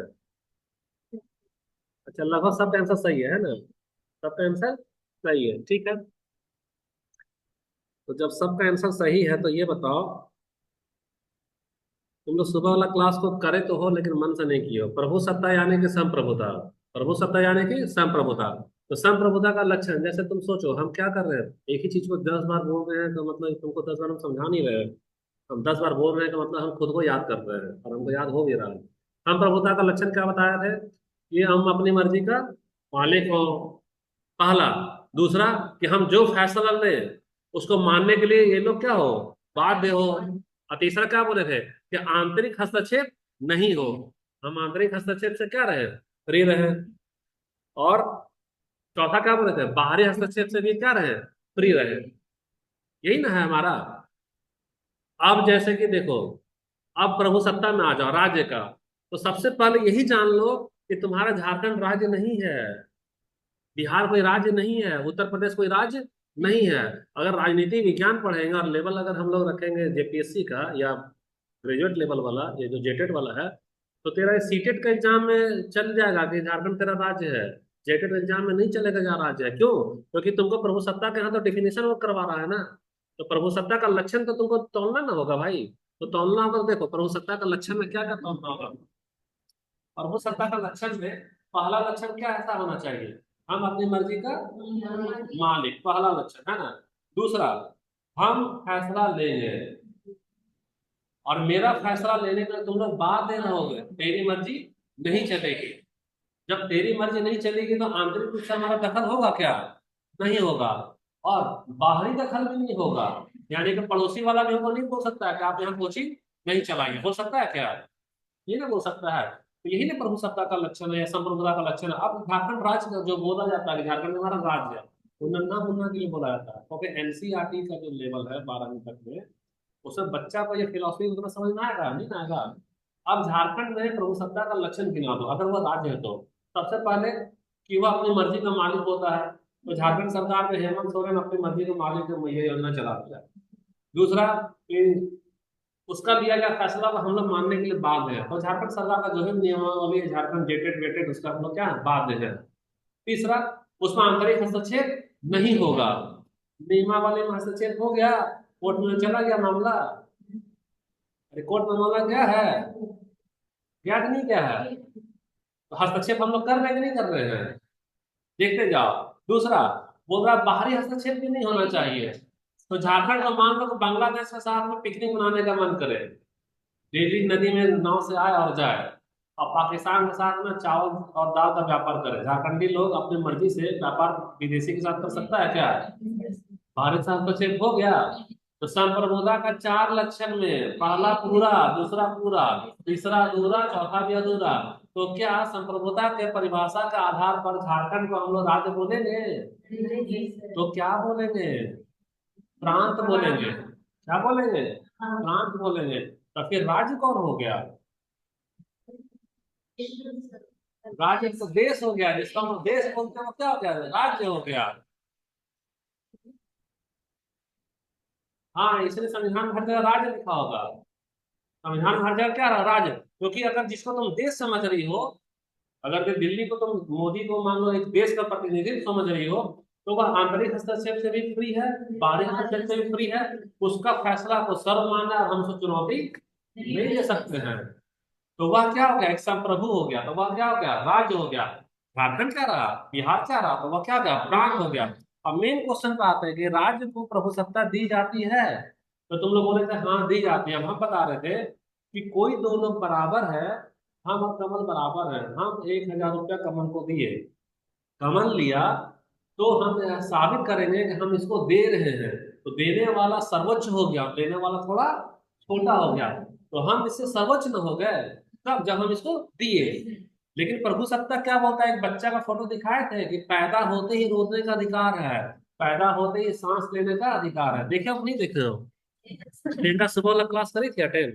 अच्छा, लगभग सबका आंसर सही है ना, सबका आंसर सही है, ठीक है। तो जब सबका आंसर सही है तो ये बताओ, तुम लोग सुबह वाला क्लास को करे तो हो लेकिन मन से नहीं किए हो। प्रभु सत्ता यानी कि संप्रभुता, प्रभु सत्ता यानी कि संप्रभुता। तो संप्रभुता का लक्षण, जैसे तुम सोचो हम क्या कर रहे हैं, एक ही चीज को 10 बार बोल रहे हैं तो मतलब तुमको 10 बार हम समझा नहीं रहे हैं। हम 10 बार बोल रहे हैं तो मतलब हम खुद को याद कर रहे हैं और हमको याद हो भी रहा है। संप्रभुता का लक्षण क्या बताया थे, ये हम अपनी मर्जी का मालिक हो, पहला। दूसरा, कि हम जो फैसला लें उसको मानने के लिए ये लोग क्या हो, बाध्य हो। और तीसरा क्या बोले थे, कि आंतरिक हस्तक्षेप नहीं हो, हम आंतरिक हस्तक्षेप से क्या रहे, फ्री रहे। और चौथा क्या बोले थे, बाहरी हस्तक्षेप से भी क्या रहे, फ्री रहे। यही ना है हमारा। अब जैसे कि देखो, अब प्रभु सत्ता में आ जाओ राज्य का, तो सबसे पहले यही जान लो कि तुम्हारा झारखंड राज्य नहीं है, बिहार कोई राज्य नहीं है, उत्तर प्रदेश कोई राज्य नहीं है। अगर राजनीति विज्ञान पढ़ेंगे और लेवल अगर हम लोग रखेंगे जेपीएससी का या ग्रेजुएट लेवल वाला, ये जो जेटेट वाला है, तो तेरा सीटेट का एग्जाम में चल जाएगा कि झारखंड तेरा राज्य है। जेटेट एग्जाम में नहीं चलेगा जहाँ राज्य है, क्यों? क्योंकि तुमको प्रभु सत्ता के यहाँ तो डिफिनेशन वो करवा रहा है ना। तो प्रभु सत्ता का लक्षण तो तुमको तोलना ना होगा भाई। तो तोलना होगा तो देखो, प्रभु सत्ता का लक्षण में क्या क्या तोलना होगा। प्रभु सत्ता का लक्षण में पहला लक्षण क्या ऐसा होना चाहिए, हम अपनी मर्जी का मालिक, पहला लक्षण है ना। दूसरा, हम फैसला लेंगे और मेरा फैसला लेने के लिए तुम लोग बाध्य रहोगे, तेरी मर्जी नहीं चलेगी। जब तेरी मर्जी नहीं चलेगी तो आंतरिक रूप से हमारा दखल होगा क्या, नहीं होगा। और बाहरी दखल भी नहीं होगा, यानी कि पड़ोसी वाला भी हमको नहीं बोल सकता है कि आप यहाँ कोचिंग नहीं चलाइए, हो सकता है क्या, ये ना बोल सकता है। तो यही ना प्रभु सत्ता का लक्षण है, संप्रभुता का लक्षण है। अब झारखंड राज्य का जो बोला जाता है कि झारखंड हमारा राज्य है, वो नन्ना मुन्ना के लिए बोला जाता है, क्योंकि एनसीईआरटी का जो लेवल है 12वीं तक में, उसमें बच्चा को ये फिलोसफी उतना समझ में आएगा नहीं ना आएगा। अब झारखंड में प्रभु सत्ता का लक्षण गिना दो, अगर वो राज्य है तो सबसे पहले कि वह अपनी मर्जी का मालिक होता है। तो झारखंड सरकार में हेमंत सोरेन अपनी मर्जी के मालिक है, ये योजना चलाता है। दूसरा, कि उसका लिया गया फैसला को हम लोग मानने के लिए बाध्य है, तो झारखंड सरकार का जो है नियमावली है, झारखंड जेटेड वेटेड, उसका हम लोग क्या है, बाध्य है। तीसरा, उसमें आंतरिक हस्तक्षेप नहीं होगा, नियमावली में हस्तक्षेप हो गया, कोर्ट में चला गया मामला, अरे कोर्ट में मामला क्या है, क्या नहीं क्या है, तो हस्तक्षेप हम लोग कर रहे हैं कि नहीं कर रहे हैं, देखते जाओ। दूसरा, बोल रहा बाहरी हस्तक्षेप भी नहीं होना चाहिए। तो झारखंड का मान लो कि बांग्लादेश के साथ में पिकनिक मनाने का मन करे, डेली नदी में नाव से आए और जाए, और पाकिस्तान के साथ में चावल और दाल का व्यापार करे, झारखंडी लोग अपनी मर्जी से व्यापार विदेशी के साथ कर सकता है क्या, भारत से हस्तक्षेप हो गया। तो संप्रभुता का 4 लक्षण में पहला पूरा, दूसरा पूरा, तीसरा अधूरा, चौथा भी अधूरा। तो क्या संप्रभुता के परिभाषा के आधार पर झारखंड को हम लोग राज्य बोलेंगे, तो क्या बोलेंगे, प्रांत बोलेंगे, क्या बोलेंगे, प्रांत बोलेंगे। तो फिर राज्य कौन हो गया, राज्य तो देश हो गया, जिसका हम देश बोलते हैं वो क्या हो गया, राज्य हो गया। हाँ, इसलिए संविधान में हर जगह राज्य लिखा होगा, संविधान में हर जगह क्या रहा, राज्य। क्योंकि अगर जिसको तुम देश समझ रही हो, अगर कि दिल्ली को तुम, मोदी को मान लो एक देश का प्रतिनिधित्व समझ रही हो, तो वह आंतरिक हस्तक्षेप से भी फ्री है, बाहरी हस्तक्षेप से भी फ्री है। उसका फैसला को सर्वमान्य और हमसे चुनौती नहीं ले सकते हैं। तो वह क्या हो गया, एक संप्रभु हो गया, तो वह क्या हो गया, राज्य हो गया। झारखंड क्या रहा, बिहार क्या रहा, तो वह क्या गया, प्रांत हो गया। अब मेन क्वेश्चन पे आते हैं कि राज्य को प्रभुसत्ता दी जाती है, तो तुम लोग बोले थे हाँ दी जाती है। अब हम बता रहे थे कि कोई दो लोग बराबर है, हम और कमल बराबर है, हम 1,000 रुपया कमल को दिए, कमल लिया, तो हम यह साबित करेंगे कि हम इसको दे रहे हैं, तो देने वाला सर्वोच्च हो गया, देने वाला थोड़ा छोटा हो गया, तो हम इससे सर्वोच्च न हो गए तब जब हम इसको दिए। लेकिन प्रभु सत्ता क्या बोलता है, एक बच्चा का फोटो दिखाए थे कि पैदा होते ही रोने का अधिकार है, पैदा होते ही सांस लेने का अधिकार है। देखे हो नहीं देखे हो? बेटा सुबह वाला क्लास करी थी अटेंड,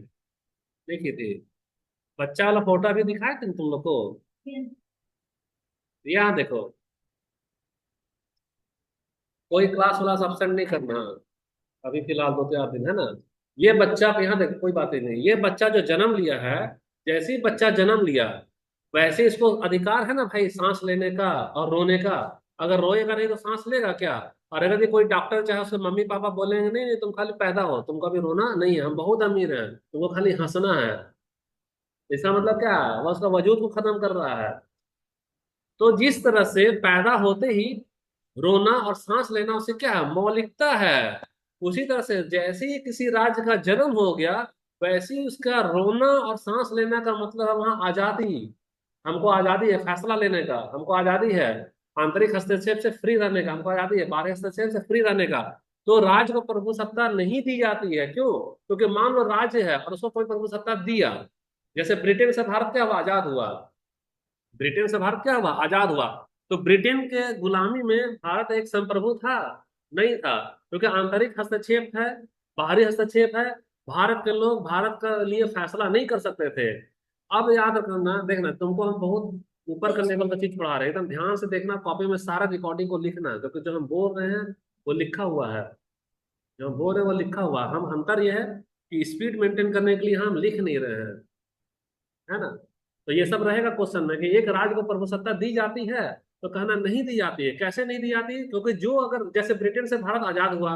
देखी थी? बच्चा वाला फोटो अभी दिखाए थे तुम लोग को? यहाँ देखो, कोई क्लास वाला एब्सेंट नहीं करना, अभी फिलहाल 2 4 दिन है ना। ये बच्चा पे यहाँ देखो, कोई बात ही नहीं, ये बच्चा जो जन्म लिया है, जैसे ही बच्चा जन्म लिया वैसे ही इसको अधिकार है ना भाई सांस लेने का और रोने का। अगर रोएगा नहीं तो सांस लेगा क्या? और अगर ये कोई डॉक्टर चाहे उसके मम्मी पापा बोलेंगे नहीं नहीं तुम खाली पैदा हो, तुमको अभी रोना नहीं है, हम बहुत अमीर हैं, तुमको खाली हंसना है, इसका मतलब क्या है? वह उसका वजूद को खत्म कर रहा है। तो जिस तरह से पैदा होते ही रोना और सांस लेना उसे क्या है, मौलिकता है, उसी तरह से जैसे ही किसी राज्य का जन्म हो गया वैसे ही उसका रोना और सांस लेना का मतलब है वहां आजादी। हमको आजादी है फैसला लेने का, हमको आजादी है आंतरिक हस्तक्षेप से फ्री रहने का, हमको आजादी है बाहरी हस्तक्षेप से फ्री रहने का। तो राज्य को प्रभु सत्ता नहीं दी जाती है, क्यों? क्योंकि मान लो राज्य है और उसको कोई प्रभु सत्ता दिया, जैसे ब्रिटेन से भारत क्या हुआ, आजाद हुआ, ब्रिटेन से भारत क्या हुआ, आजाद हुआ। तो ब्रिटेन के गुलामी में भारत एक संप्रभु था? नहीं था, क्योंकि आंतरिक हस्तक्षेप है, बाहरी हस्तक्षेप है, भारत के लोग भारत का लिए फैसला नहीं कर सकते थे। अब याद रखना, देखना तुमको हम बहुत ऊपर का लेवल का चीज पढ़ा रहे हैं, एकदम ध्यान से देखना, कॉपी में सारा रिकॉर्डिंग को लिखना, क्योंकि जो हम बोल रहे हैं वो लिखा हुआ है, जो हम बोल रहे हैं वो लिखा हुआ है। हम अंतर यह है कि स्पीड मेंटेन करने के लिए हम लिख नहीं रहे हैं, है ना। तो ये सब रहेगा क्वेश्चन में कि एक राज्य को प्रभुसत्ता दी जाती है, तो कहना नहीं दी जाती है। कैसे नहीं दी जाती? क्योंकि जो अगर जैसे ब्रिटेन से भारत आजाद हुआ,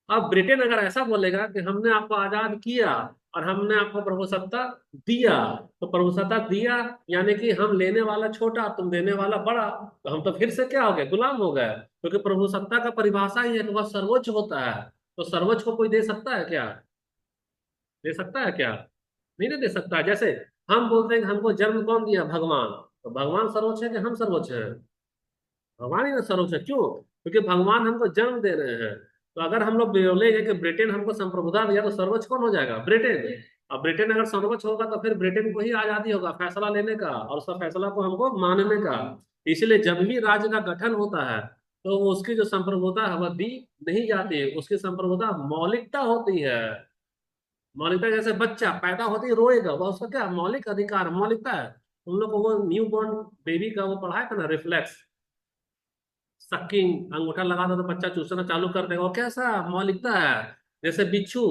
अब ब्रिटेन अगर ऐसा बोलेगा कि हमने आपको आजाद किया और हमने आपको प्रभुसत्ता दिया, तो प्रभुसत्ता दिया यानी कि हम लेने वाला छोटा तुम देने वाला बड़ा, तो हम तो फिर से क्या हो गए, गुलाम हो गए। क्योंकि प्रभुसत्ता का परिभाषा ही है कि वह सर्वोच्च होता है, तो सर्वोच्च को कोई दे सकता है क्या? दे सकता है क्या? नहीं ना दे सकता। जैसे हम बोलते हैं कि हमको जन्म कौन दिया, भगवान, तो भगवान सर्वोच्च है कि हम सर्वोच्च हैं? भगवान ही ना सर्वोच्च है, क्यों? क्योंकि भगवान हमको जन्म दे रहे हैं। तो अगर हम लोग बोलेंगे कि ब्रिटेन हमको संप्रभुता दिया, तो सर्वोच्च कौन हो जाएगा, ब्रिटेन। अब ब्रिटेन अगर सर्वोच्च होगा तो फिर ब्रिटेन को ही आजादी होगा फैसला लेने का और उसका फैसला को हमको मानने का। इसलिए जब भी राज्य का गठन होता है तो उसकी जो संप्रभुता है वह दी नहीं जाती है, उसकी संप्रभुता मौलिकता होती है। मौलिकता जैसे बच्चा पैदा होते ही रोएगा, वह उसका क्या मौलिक अधिकार, मौलिकता है। तुम लोग को वो न्यू बॉर्न बेबी का वो पढ़ाया था ना, रिफ्लेक्स, सकिंग, अंगूठा लगा दो तो बच्चा चूसना चालू कर देगा, वो कैसा मौलिकता है। जैसे बिच्छू,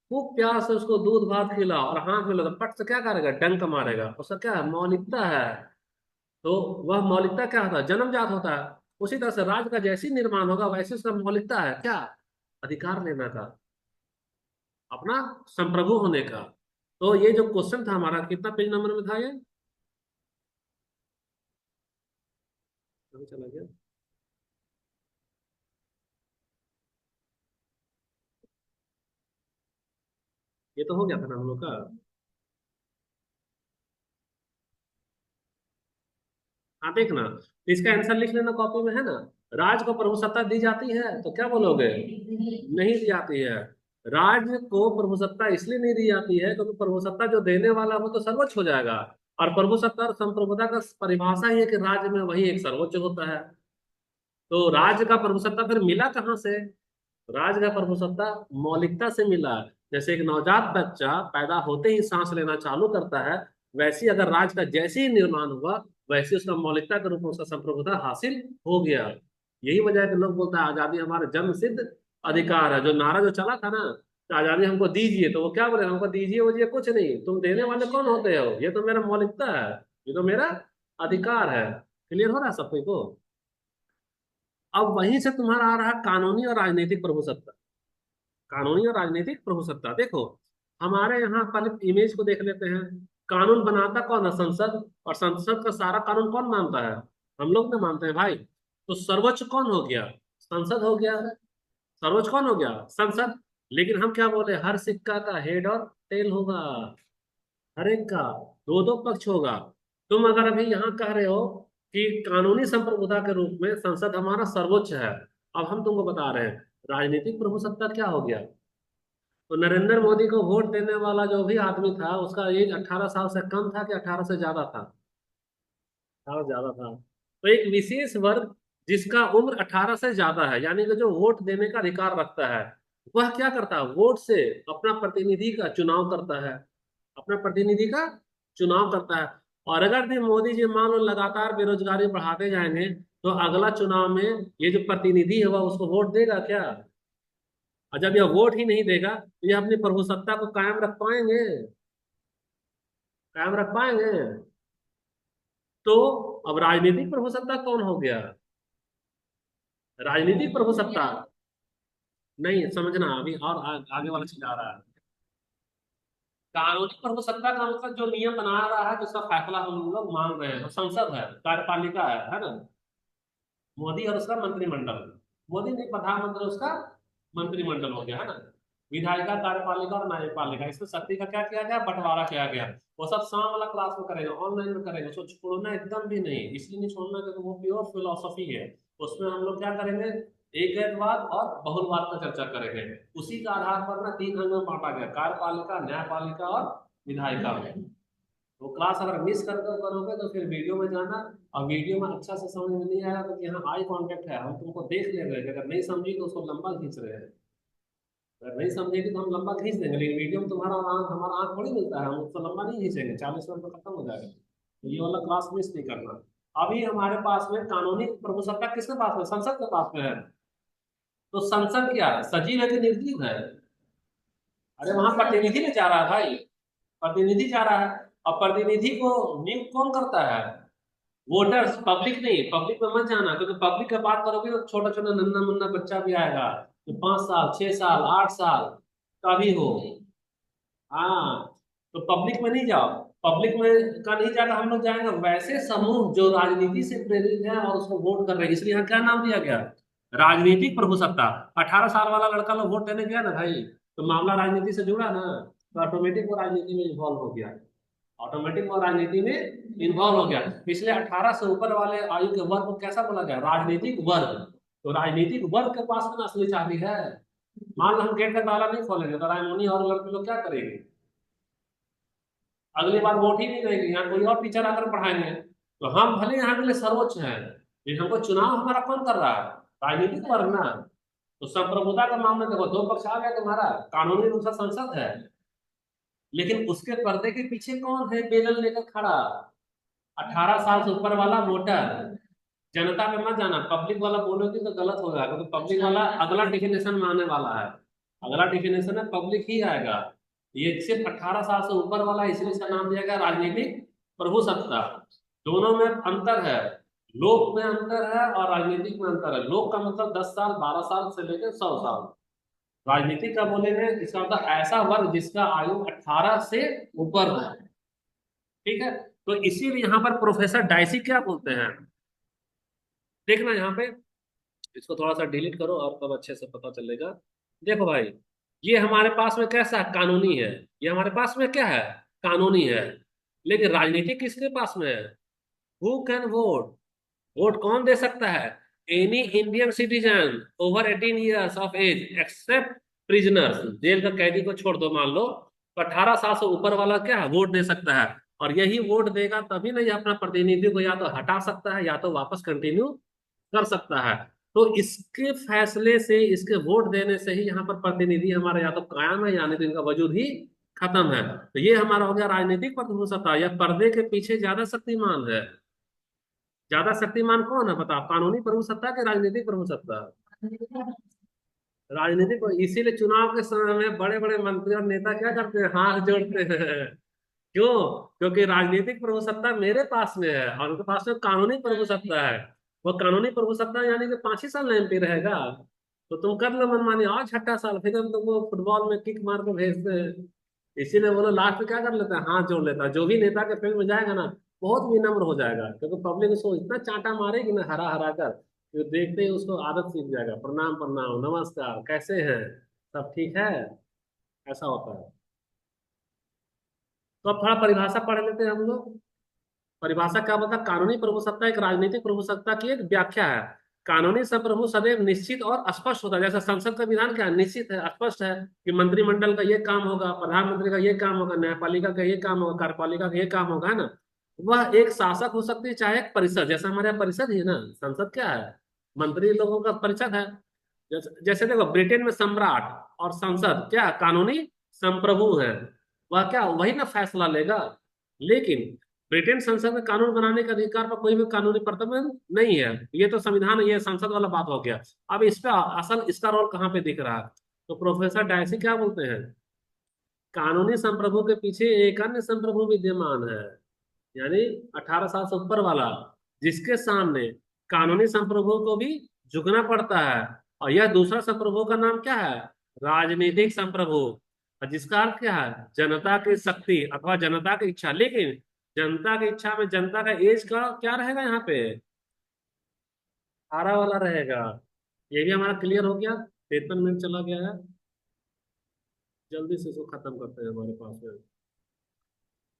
खूब प्यार से उसको दूध भात खिलाओ और हाथ में लो तो पट से क्या करेगा, डंक मारेगा, उसका क्या है, मौलिकता है। तो वह मौलिकता क्या होता है, जन्मजात होता है। उसी तरह से राज्य का जैसे ही निर्माण होगा वैसे उसका मौलिकता है क्या, अधिकार लेने का, अपना संप्रभु होने का। तो ये जो क्वेश्चन था हमारा, कितना पेज नंबर में था ये? कहाँ चला गया? ये तो हो गया था ना हम लोग का। हाँ देखना, तो इसका आंसर लिख लेना कॉपी में, है ना। राज को प्रभुसत्ता दी जाती है तो क्या बोलोगे, नहीं दी जाती है। राज्य को प्रभुसत्ता इसलिए नहीं दी जाती है क्योंकि प्रभुसत्ता जो देने वाला वो तो सर्वोच्च हो जाएगा, और प्रभुसत्ता और संप्रभुता का परिभाषा ही है कि राज्य में वही एक सर्वोच्च होता है। तो राज्य का प्रभुसत्ता फिर मिला कहाँ से? राज का प्रभुसत्ता मौलिकता से मिला। जैसे एक नवजात बच्चा पैदा होते ही सांस लेना चालू करता है, वैसे ही अगर राज का जैसे ही निर्माण हुआ वैसे उसका मौलिकता के रूप में उसका संप्रभुता हासिल हो गया। यही वजह है कि लोग बोलते हैं आजादी हमारा जन्म सिद्ध अधिकार है। जो नारा जो चला था ना कि आजादी हमको दीजिए, तो वो क्या बोले, हमको दीजिए वजीए कुछ नहीं, तुम देने वाले कौन होते हो, ये तो मेरा मौलिकता है, ये तो मेरा अधिकार है। क्लियर हो रहा है सबको? अब वहीं से तुम्हारा आ रहा है कानूनी और राजनीतिक प्रभुसत्ता। कानूनी और राजनीतिक प्रभुसत्ता देखो, हमारे यहाँ पहले इमेज को देख लेते हैं। कानून बनाता कौन है? संसद। और संसद का सारा कानून कौन मानता है? हम लोग ना मानते हैं भाई। तो सर्वोच्च कौन हो गया? संसद हो गया। सर्वोच्च कौन हो गया? संसद। लेकिन हम क्या बोले, हर सिक्का का हेड और टेल होगा, हर एक का दो दो पक्ष होगा। तुम अगर अभी यहाँ कह रहे हो कि कानूनी संप्रभुता के रूप में संसद हमारा सर्वोच्च है, अब हम तुमको बता रहे हैं राजनीतिक प्रभुसत्ता क्या हो गया। तो नरेंद्र मोदी को वोट देने वाला जो भी आदमी था, उसका एज 18 साल से कम था कि 18 से ज्यादा था? 18 ज्यादा था। तो एक विशेष वर्ग जिसका उम्र 18 से ज्यादा है, यानी कि जो वोट देने का अधिकार रखता है, वह क्या करता है? वोट से अपना प्रतिनिधि का चुनाव करता है, अपना प्रतिनिधि का चुनाव करता है। और अगर भी मोदी जी मान लो लगातार बेरोजगारी बढ़ाते जाएंगे, तो अगला चुनाव में ये जो प्रतिनिधि है वह उसको वोट देगा क्या? और जब यह वोट ही नहीं देगा तो यह अपनी प्रभुसत्ता को कायम रख पाएंगे? कायम रख पाएंगे? तो अब राजनीतिक प्रभुसत्ता कौन हो गया? राजनीतिक प्रभुसत्ता नहीं समझना अभी, और आगे वाला चीज आ रहा है। कानूनी प्रभुसत्ता का मतलब जो नियम बना रहा है, जिसका फैसला हम लोग मान रहे हैं, तो संसद है, कार्यपालिका है ना? मोदी और उसका मंत्रिमंडल। मोदी नहीं, प्रधानमंत्री उसका मंत्रिमंडल हो गया है ना? विधायिका, कार्यपालिका और न्यायपालिका, इसमें शक्ति का क्या किया गया? बंटवारा किया गया। वो सब शाम वाला क्लास में करेंगे, ऑनलाइन में करेंगे, उसको छोड़ना एकदम भी नहीं, इसलिए नहीं छोड़ना क्योंकि वो प्योर फिलोसफी है। उसमें हम लोग क्या करेंगे? एकवाद और बहुलवाद का चर्चा करेंगे। उसी के आधार पर ना 3 अंग में बांटा गया, कार्यपालिका, न्यायपालिका और विधायिका। वो क्लास अगर मिस कर करोगे तो फिर वीडियो में जाना, और वीडियो में अच्छा से समझ में नहीं आया तो यहाँ आई कांटेक्ट है, हम तुमको देख ले रहे हैं, अगर नहीं समझी तो उसको लंबा खींच रहे हैं। अगर नहीं समझेगी तो हम लंबा खींच देंगे, लेकिन वीडियो में तुम्हारा आंख हमारा आंख थोड़ी मिलता है, हम उसको लंबा नहीं खींचेंगे, 40 मिनट में खत्म हो जाएगा। तो ये वाला क्लास मिस नहीं करना। अभी हमारे पास में कानूनी प्रभुसत्ता किसके पास में? संसद के पास में है। तो संसद क्या है? सजीव है कि निर्जीव है? अरे वहां प्रतिनिधि ने जा रहा है भाई, प्रतिनिधि जा रहा है। और प्रतिनिधि को नियुक्त कौन करता है? वोटर्स, पब्लिक नहीं। पब्लिक में मत जाना, क्योंकि पब्लिक का बात करोगे तो छोटा छोटा नन्ना मुन्ना बच्चा भी आएगा, जो 5 साल 6 साल 8 साल का भी हो। हाँ, तो पब्लिक में नहीं जाओ। पब्लिक में का नहीं जाकर हम लोग जाएंगे वैसे समूह जो राजनीति से प्रेरित है और उसको वोट कर रहे हैं, इसलिए यहाँ क्या नाम दिया गया? राजनीतिक प्रभुसत्ता। 18 साल वाला लड़का लोग वोट देने गया ना भाई, तो मामला राजनीति से जुड़ा ना, तो ऑटोमेटिक वो राजनीति में इन्वॉल्व हो गया। ऑटोमेटिक वो राजनीति में इन्वॉल्व हो गया। इसलिए 18 से ऊपर वाले आयु के वर्ग को कैसा बोला गया? राजनीतिक वर्ग। तो राजनीतिक वर्ग के पास में असली चाबी है। मान लो हम गेट का ताला नहीं खोलेंगे तो रायमोनी और लड़के लोग क्या करेंगे? अगली बार वोट ही नहीं रहेगी, यहाँ कोई और टीचर आकर पढ़ाएंगे। तो हम भले यहाँ के लिए सर्वोच्च हैं, लेकिन हमको चुनाव हमारा कौन कर रहा है? राजनीतिक वर्ग ना। तो संप्रभुता का मामला देखो, दो पक्ष आ गया तुम्हारा, कानूनी रूप से संसद है, लेकिन उसके पर्दे के पीछे कौन है बेलन लेकर खड़ा? 18 साल से ऊपर वाला वोटर। जनता में मत जाना, पब्लिक वाला बोलोगे तो गलत होगा, क्योंकि पब्लिक वाला अगला डिफिनेशन में आने वाला है। अगला डिफिनेशन है पब्लिक ही आएगा। ये सिर्फ 18 साल से ऊपर वाला, इसलिए इसका नाम दिया गया राजनीतिक प्रभुसत्ता। दोनों में अंतर है। लोक में अंतर है और राजनीतिक में अंतर है। लोक का मतलब 10 साल 12 साल से लेकर 100 साल। राजनीतिक का बोलेंगे इसका मतलब ऐसा वर्ग जिसका आयु 18 से ऊपर है। ठीक है। तो इसीलिए यहाँ पर प्रोफेसर डाइसी क्या बोलते हैं, देखना यहाँ पे, इसको थोड़ा सा डिलीट करो और तब अच्छे से पता चलेगा। देखो भाई, ये हमारे पास में कैसा है? कानूनी है। ये हमारे पास में क्या है? कानूनी है। लेकिन राजनीतिक किसके पास में है? Who can vote? वोट कौन दे सकता है? Any Indian citizen over 18 years of age except prisoners. Jail का कैदी को छोड़ दो, मान लो तो 18 साल से ऊपर वाला क्या है? वोट दे सकता है। और यही वोट देगा तभी ना ये अपना प्रतिनिधि को या तो हटा सकता है या तो वापस कंटिन्यू कर सकता है। तो इसके फैसले से, इसके वोट देने से ही यहाँ पर प्रतिनिधि हमारा या तो कायम है या नहीं तो इनका वजूद ही खत्म है। तो ये हमारा हो गया राजनीतिक प्रभुसत्ता, या पर्दे के पीछे ज्यादा शक्तिमान है। ज्यादा शक्तिमान कौन है बता, कानूनी प्रभुसत्ता के राजनीतिक प्रभुसत्ता? राजनीतिक। इसीलिए चुनाव के समय में बड़े बड़े मंत्री और नेता क्या करते हैं? हाथ जोड़ते हैं। क्यों? क्योंकि राजनीतिक प्रभुसत्ता मेरे पास में है और उनके पास में कानूनी प्रभुसत्ता है। वो कानूनी प्रभुसत्ता यानी कि 5 ही साल एमपी रहेगा। तो तुम कर लो मनमानी, और 6ठा साल फिर हम तुमको फुटबॉल में किक मार के भेजते हैं। इसीलिए वो लोग लास्ट में क्या कर लेता है, हाथ जोड़ लेता है। जो भी नेता के फील्ड में जाएगा ना, बहुत विनम्र हो जाएगा, क्योंकि पब्लिक उसको इतना चांटा मारेगी ना, हरा हरा कर, कि देखते ही उसको आदत सीख जाएगा। प्रणाम प्रणाम, नमस्कार, कैसे हैं, सब ठीक है, ऐसा होता है। तो अब थोड़ा परिभाषा पढ़ लेते हैं हम लोग। परिभाषा क्या बोलता है? कानूनी प्रभुसत्ता एक राजनीतिक प्रभुसत्ता की एक व्याख्या है। कानूनी संप्रभु सदैव निश्चित और स्पष्ट होता है। जैसे संसद का विधान क्या है, निश्चित है, स्पष्ट है, कि मंत्रिमंडल का ये काम होगा, प्रधानमंत्री का ये काम होगा, न्यायपालिका का ये काम होगा, कार्यपालिका का ये काम होगा, है ना। वह एक शासक हो सकती है, चाहे एक परिषद, जैसे हमारे यहाँ परिषद ही है ना, संसद क्या है, मंत्री लोगों का परिषद है। जैसे देखो, ब्रिटेन में सम्राट और संसद क्या कानूनी संप्रभु है। वह क्या, वही ना फैसला लेगा। लेकिन ब्रिटेन संसद में कानून बनाने के अधिकार पर कोई भी कानूनी प्रतिबंध नहीं है। ये तो संविधान, ये संसद वाला बात हो गया। अब इस पे असल इसका रोल कहाँ पे दिख रहा है? तो प्रोफेसर डायसी क्या बोलते हैं, कानूनी संप्रभु के पीछे एक अन्य संप्रभु विद्यमान है, यानी 18 साल से ऊपर वाला, जिसके सामने कानूनी संप्रभु को भी झुकना पड़ता है। और यह दूसरा संप्रभु का नाम क्या है, राजनीतिक संप्रभु। और जिसका अर्थ क्या है, जनता की शक्ति अथवा जनता की इच्छा। लेकिन जनता की इच्छा में जनता का एज का क्या रहेगा यहाँ पे, 18 वाला रहेगा। ये भी हमारा क्लियर हो गया। 53 मिनट चला गया है, जल्दी से इसको खत्म करते हैं हमारे पास में।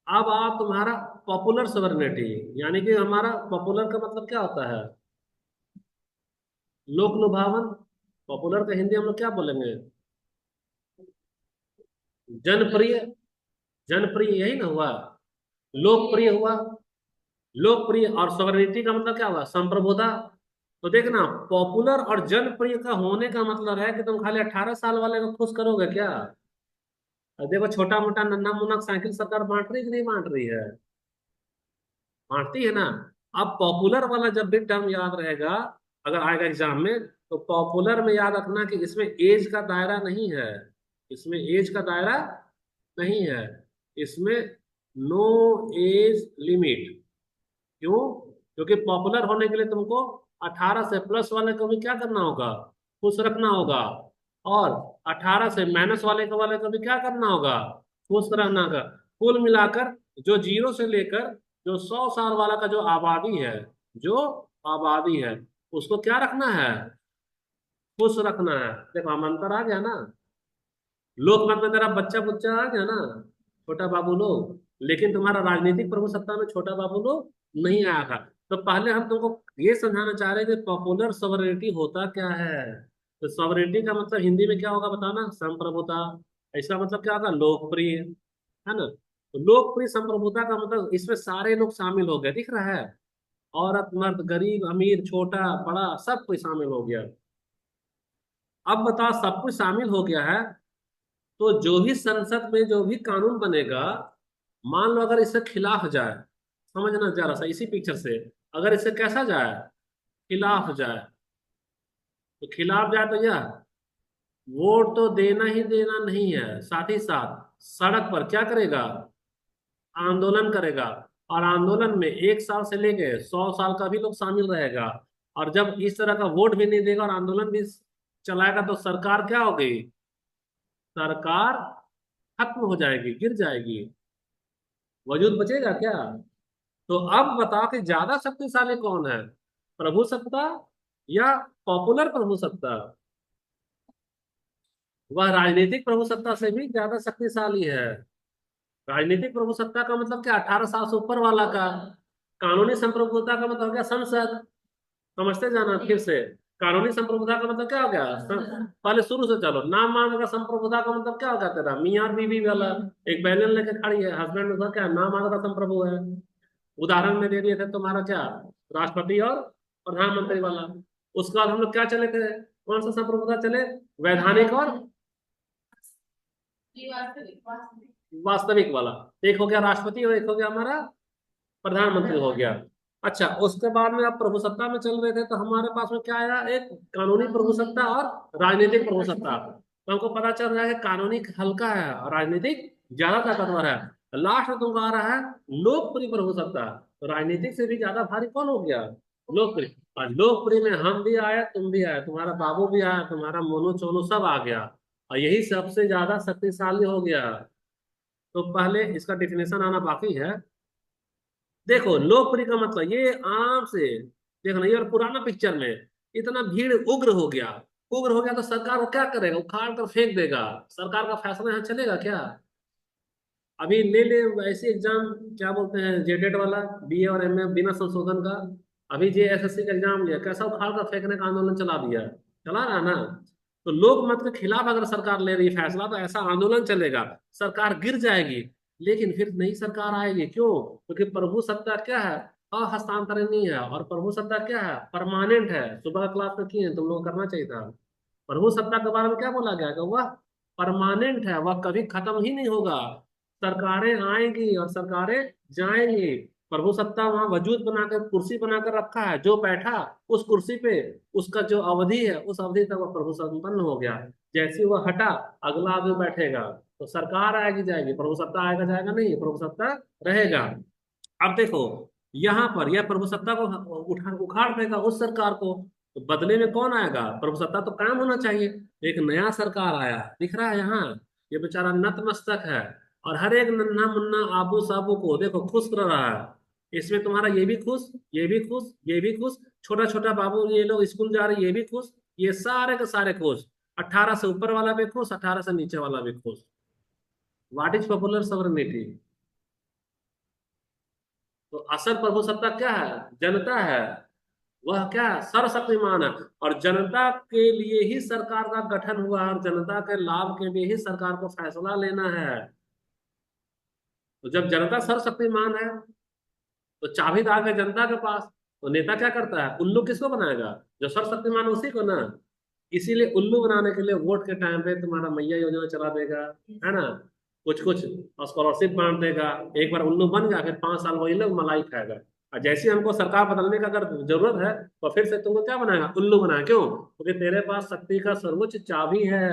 अब आप तुम्हारा पॉपुलर सॉवरेनिटी, यानी कि हमारा पॉपुलर का मतलब क्या होता है, लोक लुभावन। पॉपुलर का हिंदी हम लोग क्या बोलेंगे, जनप्रिय। जनप्रिय यही ना हुआ, लोकप्रिय हुआ। लोकप्रिय और सॉवरेनिटी का मतलब क्या हुआ, संप्रभुता। तो देखना, पॉपुलर और जनप्रिय का होने का मतलब है कि तुम खाली 18 साल वाले को खुश करोगे क्या। और देखो, छोटा मोटा नन्हा मुन्ना साइकिल सरकार बांट रही है कि नहीं बांट रही है, बांटती है ना। अब पॉपुलर वाला जब भी टर्म याद रहेगा, अगर आएगा एग्जाम में, तो पॉपुलर में याद रखना कि इसमें एज का दायरा नहीं है। इसमें एज का दायरा नहीं है। इसमें नो एज लिमिट। क्यों? क्योंकि पॉपुलर होने के लिए तुमको 18 से प्लस वाले को भी क्या करना होगा, खुश रखना होगा। और 18 से माइनस वाले को भी क्या करना होगा, खुश रहना होगा। कुल मिलाकर जो 0 से लेकर जो 100 साल वाला का जो आबादी है, जो आबादी है, उसको क्या रखना है, खुश रखना है। देखो, हम अंतर आ गया ना। लोकमत में तेरा बच्चा बुच्चा आ गया ना, छोटा बाबू लोग। लेकिन तुम्हारा राजनीतिक प्रभुसत्ता में छोटा बाबू लोग नहीं आया था। तो पहले हम तुमको ये समझाना चाह रहे थे पॉपुलर सॉवरेनिटी होता क्या है। तो सॉवरेनिटी का मतलब हिंदी में क्या होगा बताना, संप्रभुता। इसका मतलब क्या होगा, लोकप्रिय, है ना। तो लोकप्रिय संप्रभुता का मतलब इसमें सारे लोग शामिल हो गए, दिख रहा है, औरत मर्द गरीब अमीर छोटा बड़ा सब कोई शामिल हो गया। अब बताओ, सब कुछ शामिल हो गया है, तो जो भी संसद में जो भी कानून बनेगा, मान लो अगर इससे खिलाफ जाए, समझना जरा सा इसी पिक्चर से, अगर इससे कैसा जाए, खिलाफ जाए, तो खिलाफ जाए तो यह वोट तो देना ही देना नहीं है, साथ ही साथ सड़क पर क्या करेगा, आंदोलन करेगा। और आंदोलन में 1 साल से लेके 100 साल का भी लोग शामिल रहेगा। और जब इस तरह का वोट भी नहीं देगा और आंदोलन भी चलाएगा, तो सरकार क्या हो गई, सरकार खत्म हो जाएगी, गिर जाएगी, वजूद बचेगा क्या। तो अब बताओ कि ज्यादा शक्तिशाली कौन है, प्रभु सत्ता या पॉपुलर प्रभु सत्ता। वह राजनीतिक प्रभु सत्ता से भी ज्यादा शक्तिशाली है। राजनीतिक प्रभु सत्ता का मतलब क्या, 18 साल से ऊपर वाला का। कानूनी संप्रभुता का मतलब हो गया संसद। समझते जाना फिर से, कानूनी संप्रभुता का मतलब क्या हो गया, पहले शुरू से चलो, नाम मात्र का संप्रभुता का मतलब क्या हो गया तेरा, मियाँ और बीवी वाला। एक बैलन लेके खड़ी है, हस्बैंड उसका क्या नाम मात्र का संप्रभु है। उदाहरण में दे दिए थे तुम्हारा क्या, राष्ट्रपति और प्रधानमंत्री वाला। उसके बाद हम लोग क्या चले थे, कौन सा संप्रभुता चले, वैधानिक और वास्तविक वाला। एक हो गया राष्ट्रपति और एक हो गया हमारा प्रधानमंत्री हो गया। अच्छा, उसके बाद में आप प्रभुसत्ता में चल रहे थे, तो हमारे पास में क्या आया, एक कानूनी प्रभुसत्ता और राजनीतिक प्रभुसत्ता। तो हमको पता चल रहा है कि कानूनी हल्का है और राजनीतिक ज्यादा ताकतवर है। लास्ट में तुमको आ रहा है लोकप्रिय प्रभुसत्ता। तो राजनीतिक से भी ज्यादा भारी कौन हो गया, लोकप्रिय। और लोकप्रिय में हम भी आए, तुम भी आए, तुम्हारा बाबू भी आया, तुम्हारा मोनू चोनू सब आ गया। और यही सबसे ज्यादा शक्तिशाली हो गया। तो पहले इसका डिफिनेशन आना बाकी है। देखो लोकप्रिय का मतलब ये आम से, देखो ना, ये और पुराना पिक्चर में इतना भीड़ उग्र हो गया, उग्र हो गया तो सरकार वो क्या करेगा, उखाड़ कर फेंक देगा। सरकार का फैसला यहाँ चलेगा क्या? अभी ले ले ऐसे एग्जाम, क्या बोलते हैं, जेटेट वाला, बीए और एमए बिना संशोधन का। अभी जे एसएससी का एग्जाम लिया, कैसा उखाड़ कर फेंकने का आंदोलन चला दिया, चला रहा ना। तो लोक मत के खिलाफ अगर सरकार ले रही है फैसला तो ऐसा आंदोलन चलेगा, सरकार गिर जाएगी, लेकिन फिर नई सरकार आएगी। क्यों? क्योंकि प्रभु सत्ता क्या है, अहस्तांतरणीय है, और प्रभु सत्ता क्या है, परमानेंट है। सुबह का क्लास में किए, तुम लोग करना चाहिए था। प्रभु सत्ता के बारे में क्या बोला गया कि वह परमानेंट है, वह कभी खत्म ही नहीं होगा। सरकारें आएंगी और सरकारें जाएंगी। प्रभु सत्ता वहां वजूद बनाकर कुर्सी बनाकर रखा है, जो बैठा उस कुर्सी पे, उसका जो अवधि है उस अवधि तक वह प्रभु संपन्न हो गया। जैसे ही वह हटा, अगला आदमी बैठेगा। तो सरकार आएगी जाएगी, प्रभु सत्ता आएगा जाएगा नहीं, प्रभु सत्ता रहेगा। अब देखो, यहाँ पर यह प्रभु सत्ता को उखाड़ देगा उस सरकार को, तो बदले में कौन आएगा? प्रभु सत्ता तो कायम होना चाहिए। एक नया सरकार आया, दिख रहा है यहाँ, ये बेचारा नतमस्तक है, और हर एक नन्हा मुन्ना आबू साबू को देखो खुश कर रहा है। इसमें तुम्हारा ये भी खुश, ये भी खुश, ये भी खुश, छोटा छोटा बाबू ये लोग स्कूल जा रहे ये भी खुश, ये सारे के सारे खुश। 18 से ऊपर वाला भी खुश, 18 से नीचे वाला भी खुश। What is popular sovereignty? तो असल प्रभु सत्ता क्या है? जनता है। वह क्या है? सर्वशक्तिमान है। और जनता के लिए ही सरकार का गठन हुआ है, और जनता के लाभ के लिए ही सरकार को फैसला लेना है। तो जब जनता सर्वशक्तिमान है तो चाबी तो आ गई जनता के पास। तो नेता क्या करता है? उल्लू किसको बनाएगा? जो सर्वशक्तिमान है उसी को ना। इसीलिए उल्लू बनाने के लिए वोट के टाइम पे तुम्हारा मैया योजना चला देगा, है ना, कुछ कुछ स्कॉलरशिप बांट देगा। एक बार उल्लू बन गया, फिर 5 साल वही लोग मलाई खाएगा। और जैसे ही हमको सरकार बदलने का अगर जरूरत है, तो फिर से तुमको क्या बनाएगा? उल्लू बनाएगा। क्यों? क्योंकि तेरे पास शक्ति का सर्वोच्च चाबी है।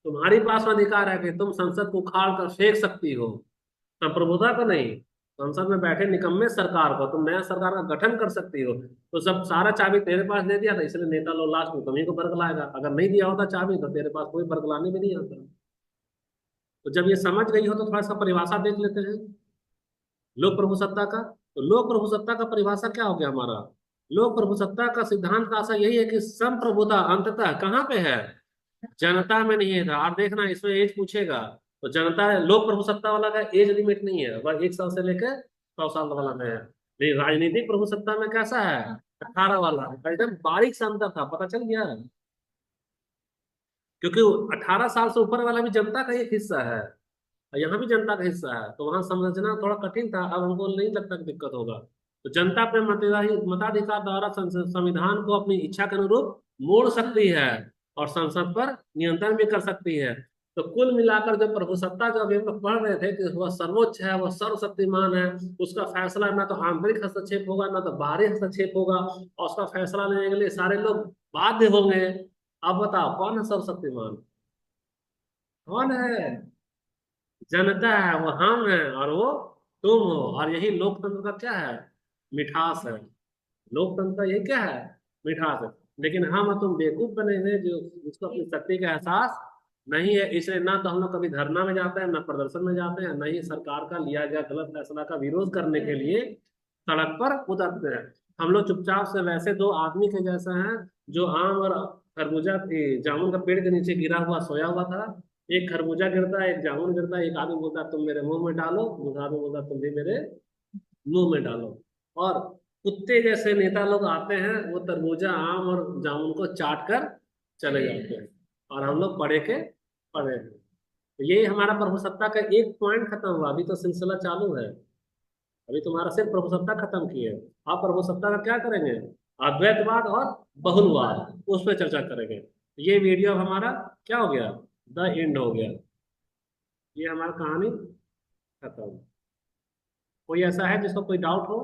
तुम्हारी पास में अधिकार है कि तुम संसद को उखाड़ कर फेंक सकती हो, संप्रभुता को नहीं। संसद में बैठे निकम्मे सरकार को तुम नया सरकार का गठन कर सकती हो। तो सब सारा चाबी तेरे पास दे दिया था, इसलिए नेता लोग लास्ट में तुम्ही को बरगलाएगा। अगर नहीं दिया होता चाबी तो तेरे पास कोई बरगलाने भी नहीं आता। तो जब ये समझ गई हो तो थोड़ा सा परिभाषा देख लेते हैं लोक प्रभु सत्ता का। तो लोक प्रभु सत्ता का परिभाषा क्या हो गया हमारा? लोक प्रभु सत्ता का सिद्धांत का आशय यही है कि संप्रभुता अंततः कहाँ पे है? जनता में नहीं है। था आप देखना, इसमें एज पूछेगा तो जनता, लोक प्रभु सत्ता वाला का एज लिमिट नहीं है, वह 1 साल से लेकर 100 साल वाला में है। लेकिन राजनीतिक प्रभु सत्ता में कैसा है? 18 वाला। एकदम बारीक सा अंतर था, पता चल गया। क्योंकि 18 साल से ऊपर वाला भी जनता का एक हिस्सा है, और यहाँ भी जनता का हिस्सा है, तो वहां समझना थोड़ा कठिन था। अब हमको नहीं लगता कि दिक्कत होगा। तो जनता अपने मताधिकार द्वारा संविधान को अपनी इच्छा के अनुरूप मोड़ सकती है, और संसद पर नियंत्रण भी कर सकती है। तो कुल मिलाकर जो प्रभुसत्ता जो अभी हम लोग पढ़ रहे थे कि वह सर्वोच्च है, वह सर्वशक्तिमान है, उसका फैसला ना तो आंतरिक हस्तक्षेप होगा ना तो बाहरी हस्तक्षेप होगा, और उसका फैसला लेने के लिए सारे लोग बाध्य होंगे। अब बताओ कौन है सर्वशक्तिमान? कौन है? जनता है, वो हम है, और वो तुम हो। और यही लोकतंत्र का क्या है? मिठास है। लोकतंत्र का यही क्या है? मिठास है। लेकिन हम और तुम बेवकूफ बने हुए जो जिसको अपनी शक्ति का एहसास नहीं है। इसलिए ना तो हम लोग कभी धरना में जाते हैं, ना प्रदर्शन में जाते हैं, ना ही सरकार का लिया गया गलत फैसला का विरोध करने के लिए सड़क पर उतरते हैं। हम लोग चुपचाप से वैसे दो आदमी के जैसे हैं, जो आम और खरबूजा जामुन का पेड़ के नीचे गिरा हुआ सोया हुआ था। एक खरबूजा गिरता है, एक जामुन गिरता है, एक आदमी बोलता है तुम मेरे मुंह में डालो, दूसरा आदमी बोलता है तुम भी मेरे मुंह में डालो। और कुत्ते जैसे नेता लोग आते हैं, वो तरबूजा आम और जामुन को चाट कर चले जाते हैं, और हम लोग पढ़े के पढ़े हैं। तो यही हमारा प्रभुसत्ता का एक पॉइंट खत्म हुआ, अभी तो सिलसिला चालू है। अभी तुम्हारा सिर्फ प्रभुसत्ता खत्म किए, आप प्रभुसत्ता का क्या करेंगे? अद्वैतवाद और बहुलवाद, उस पर चर्चा करेंगे। ये वीडियो हमारा क्या हो गया? द एंड हो गया। ये हमारी कहानी खत्म। कोई ऐसा है जिसको कोई डाउट हो?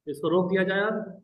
इसको रोक दिया जाए अब?